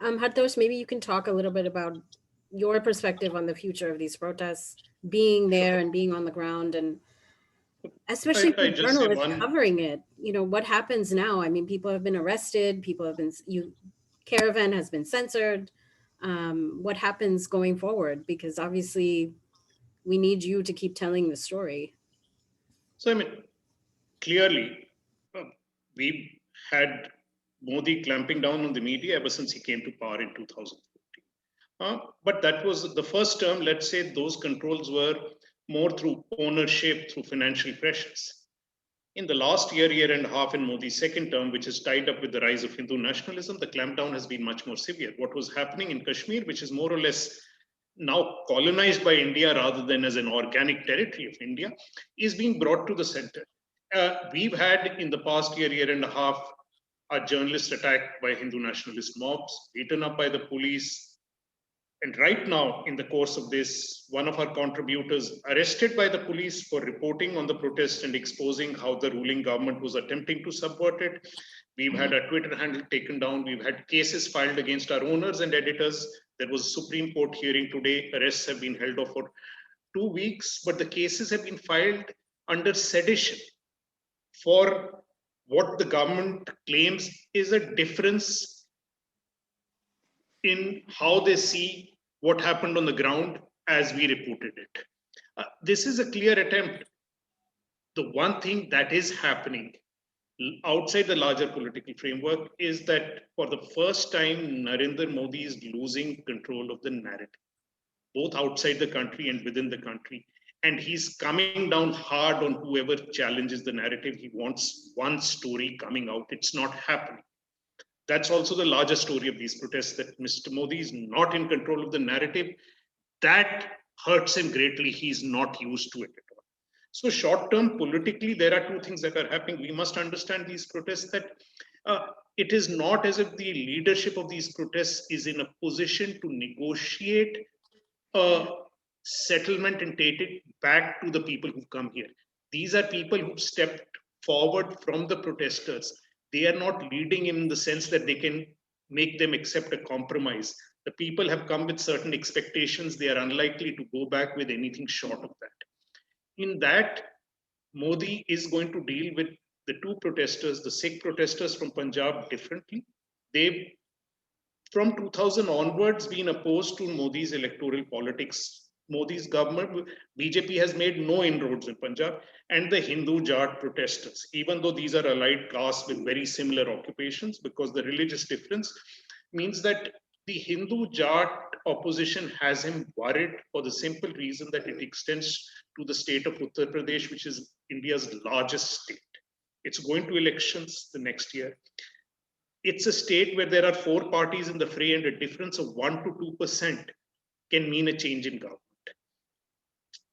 Hartosh, maybe you can talk a little bit about your perspective on the future of these protests, being there and being on the ground, and especially for journalists covering it. What happens now? I mean, people have been arrested, Caravan has been censored. What happens going forward? Because obviously we need you to keep telling the story. So, I mean, clearly, we've had Modi clamping down on the media ever since he came to power in 2014. But that was the first term. Let's say those controls were more through ownership, through financial pressures. In the last year and a half in Modi's second term, which is tied up with the rise of Hindu nationalism, the clampdown has been much more severe. What was happening in Kashmir, which is more or less now colonized by India rather than as an organic territory of India, is being brought to the center. We've had in the past year and a half, a journalist attacked by Hindu nationalist mobs, beaten up by the police. And right now, in the course of this, one of our contributors arrested by the police for reporting on the protest and exposing how the ruling government was attempting to subvert it. We've had a Twitter handle taken down. We've had cases filed against our owners and editors. There was a Supreme Court hearing today. Arrests have been held off for 2 weeks, but the cases have been filed under sedition for what the government claims is a difference in how they see what happened on the ground as we reported it. This is a clear attempt. The one thing that is happening outside the larger political framework is that for the first time, Narendra Modi is losing control of the narrative, both outside the country and within the country. And he's coming down hard on whoever challenges the narrative. He wants one story coming out. It's not happening. That's also the larger story of these protests, that Mr. Modi is not in control of the narrative. That hurts him greatly. He's not used to it at all. So short term, politically, there are two things that are happening. We must understand these protests, that it is not as if the leadership of these protests is in a position to negotiate a settlement and take it back to the people who've come here. These are people who've stepped forward from the protesters. They are not leading in the sense that they can make them accept a compromise. The people have come with certain expectations. They are unlikely to go back with anything short of that. In that, Modi is going to deal with the two protesters, the Sikh protesters from Punjab, differently. They've, from 2000 onwards, been opposed to Modi's electoral politics. Modi's government, BJP, has made no inroads in Punjab, and the Hindu Jat protesters, even though these are allied castes with very similar occupations, because the religious difference means that the Hindu Jat opposition has him worried for the simple reason that it extends to the state of Uttar Pradesh, which is India's largest state. It's going to elections the next year. It's a state where there are 4 parties in the fray, and a difference of 1 to 2% can mean a change in government.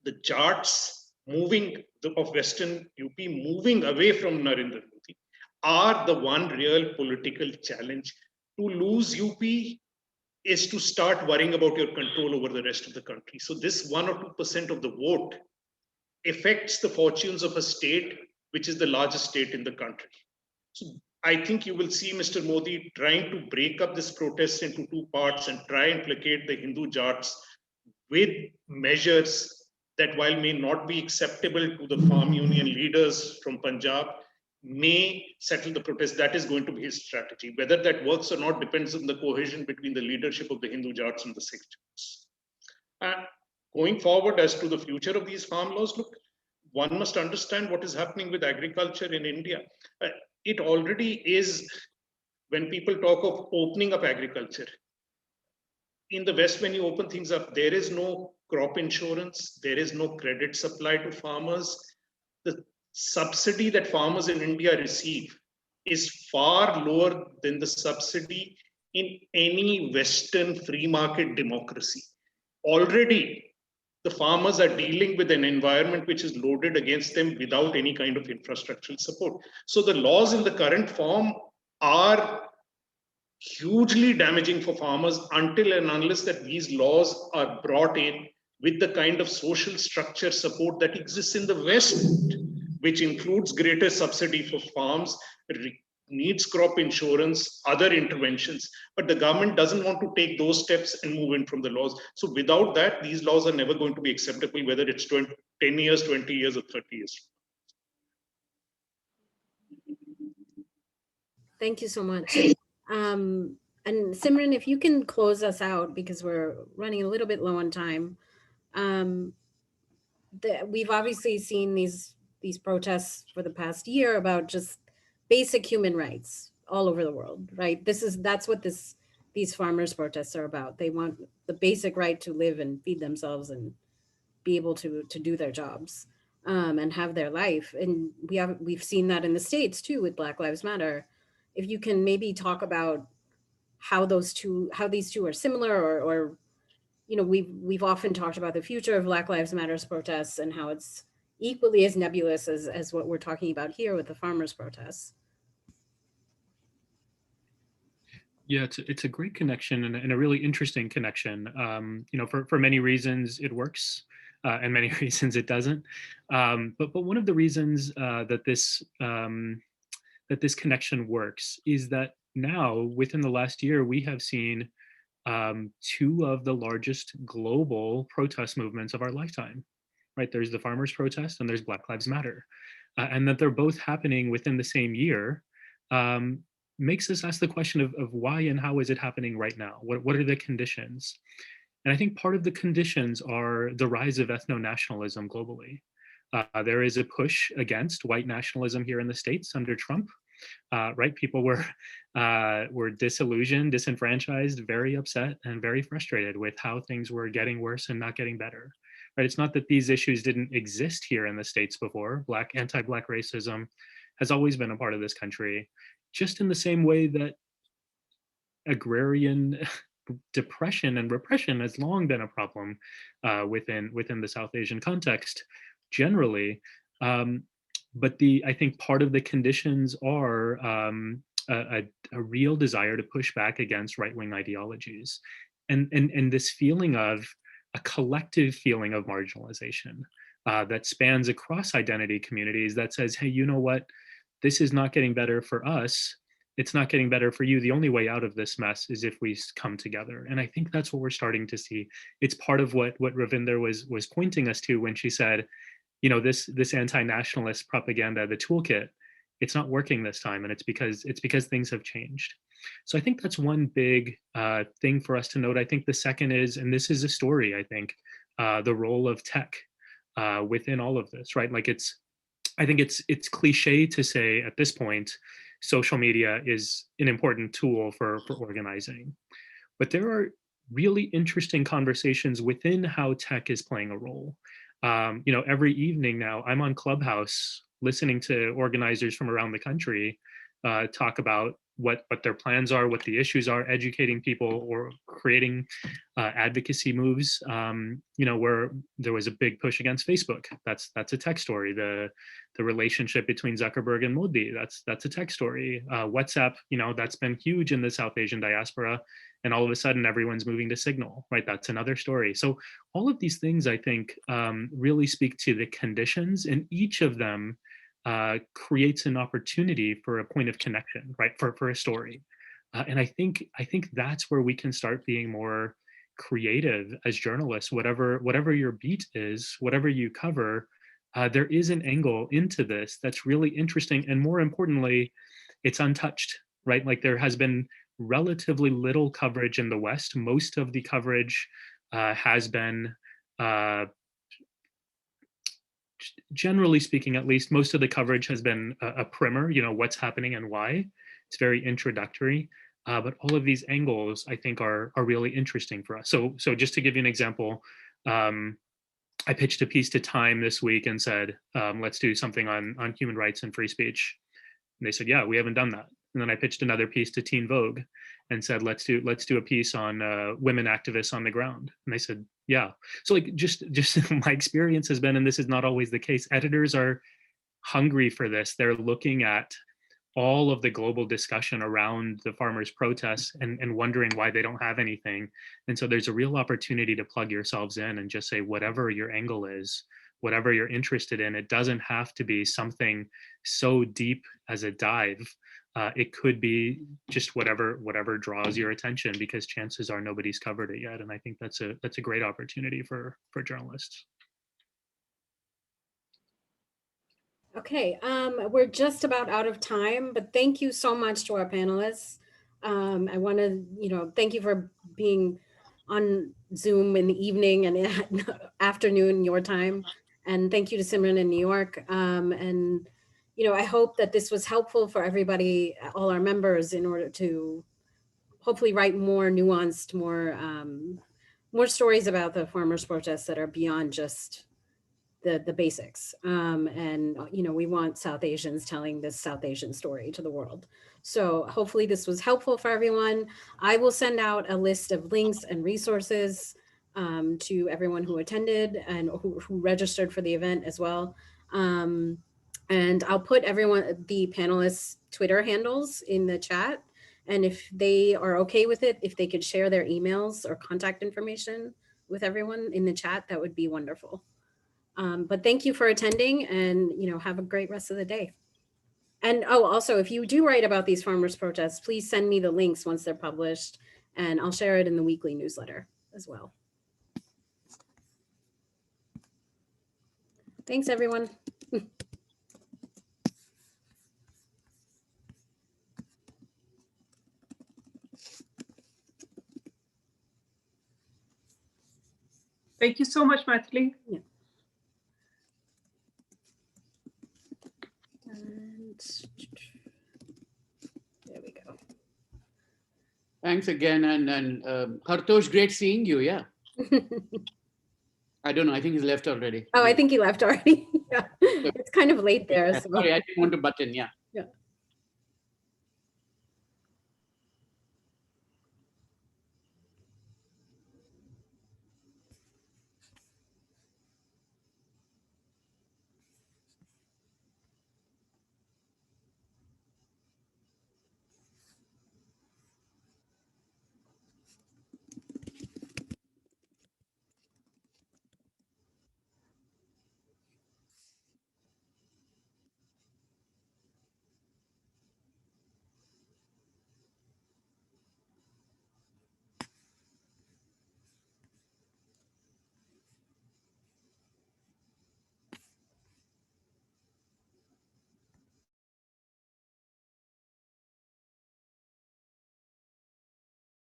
The Jats of Western UP moving away from Narendra Modi are the one real political challenge. To lose UP is to start worrying about your control over the rest of the country. So this 1 or 2% of the vote affects the fortunes of a state which is the largest state in the country. So I think you will see Mr. Modi trying to break up this protest into 2 parts and try and placate the Hindu Jats with measures that, while may not be acceptable to the farm union leaders from Punjab, may settle the protest. That is going to be his strategy. Whether that works or not depends on the cohesion between the leadership of the Hindu Jats and the Sikh Jats. Going forward, as to the future of these farm laws, look, one must understand what is happening with agriculture in India. It already is, when people talk of opening up agriculture, in the West, when you open things up, there is no crop insurance, there is no credit supply to farmers. The subsidy that farmers in India receive is far lower than the subsidy in any Western free market democracy. Already, the farmers are dealing with an environment which is loaded against them without any kind of infrastructural support. So the laws in the current form are hugely damaging for farmers until and unless that these laws are brought in with the kind of social structure support that exists in the West, which includes greater subsidy for farms, needs crop insurance, other interventions. But the government doesn't want to take those steps and move in from the laws. So without that, these laws are never going to be acceptable, whether it's 10 years, 20 years, or 30 years. Thank you so much. And Simran, if you can close us out, because we're running a little bit low on time. We've obviously seen these protests for the past year about just basic human rights all over the world, right? That's what these farmers' protests are about. They want the basic right to live and feed themselves and be able to do their jobs and have their life. And we've seen that in the States too with Black Lives Matter. If you can maybe talk about how these two are similar, or you know, we've often talked about the future of Black Lives Matter's protests and how it's equally as nebulous as what we're talking about here with the farmers' protests. Yeah, it's a great connection and a really interesting connection. You know, for many reasons it works, and many reasons it doesn't. But one of the reasons that this connection works is that now, within the last year, we have seen two of the largest global protest movements of our lifetime. Right? There's the farmers' protest and there's Black Lives Matter, and that they're both happening within the same year. Makes us ask the question of why and how is it happening right now? What are the conditions? And I think part of the conditions are the rise of ethno-nationalism globally. There is a push against white nationalism here in the States under Trump. Right? People were disillusioned, disenfranchised, very upset, and very frustrated with how things were getting worse and not getting better. Right? It's not that these issues didn't exist here in the States before. Anti-Black racism has always been a part of this country, just in the same way that agrarian depression and repression has long been a problem within the South Asian context generally. But I think part of the conditions are a real desire to push back against right-wing ideologies, and this feeling of a collective feeling of marginalization that spans across identity communities that says, hey, you know what? This is not getting better for us. It's not getting better for you. The only way out of this mess is if we come together. And I think that's what we're starting to see. It's part of what Ravinder was pointing us to when she said, you know, this anti-nationalist propaganda, the toolkit, it's not working this time, and it's because things have changed. So I think that's one big thing for us to note. I think the second is, and this is a story, I think, the role of tech within all of this, right? Like I think it's cliche to say at this point, social media is an important tool for organizing, but there are really interesting conversations within how tech is playing a role. You know, every evening now I'm on Clubhouse listening to organizers from around the country talk about what their plans are, what the issues are, educating people or creating advocacy moves. You know, where there was a big push against Facebook. That's a tech story. The relationship between Zuckerberg and Modi, that's a tech story. WhatsApp, you know, that's been huge in the South Asian diaspora. And all of a sudden everyone's moving to Signal, right? That's another story. So all of these things, I think, really speak to the conditions, and each of them creates an opportunity for a point of connection, right? For a story. And I think that's where we can start being more creative as journalists. Whatever your beat is, whatever you cover, there is an angle into this that's really interesting. And more importantly, it's untouched, right? Like there has been relatively little coverage in the West. Most of the coverage has been, generally speaking, at least, most of the coverage has been a primer, you know, what's happening and why. It's very introductory. But all of these angles, I think, are really interesting for us. So just to give you an example, I pitched a piece to Time this week and said, let's do something on human rights and free speech. And they said, yeah, we haven't done that. And then I pitched another piece to Teen Vogue and said, let's do a piece on women activists on the ground. And they said, yeah. So like just my experience has been, and this is not always the case, editors are hungry for this. They're looking at all of the global discussion around the farmers' protests and wondering why they don't have anything. And so there's a real opportunity to plug yourselves in and just say, whatever your angle is, whatever you're interested in, it doesn't have to be something so deep as a dive. It could be just whatever draws your attention, because chances are nobody's covered it yet. And I think that's a great opportunity for journalists. Okay, we're just about out of time, but thank you so much to our panelists. I want to, thank you for being on Zoom in the evening and afternoon your time. And thank you to Simran in New York. And, I hope that this was helpful for everybody, all our members, in order to hopefully write more nuanced, more stories about the farmers' protests that are beyond just the basics. And, we want South Asians telling this South Asian story to the world. So hopefully this was helpful for everyone. I will send out a list of links and resources to everyone who attended and who registered for the event as well. And I'll put the panelists' Twitter handles in the chat. And if they are okay with it, if they could share their emails or contact information with everyone in the chat, that would be wonderful. But thank you for attending, and have a great rest of the day. And also, if you do write about these farmers' protests, please send me the links once they're published, and I'll share it in the weekly newsletter as well. Thanks, everyone. Thank you so much, Maithili. Yeah. And there we go. Thanks again. And Hartosh, great seeing you. Yeah. I don't know. I think he's left already. Oh, I think he left already. Yeah. It's kind of late there. So. Sorry, I didn't want to butt in. Yeah.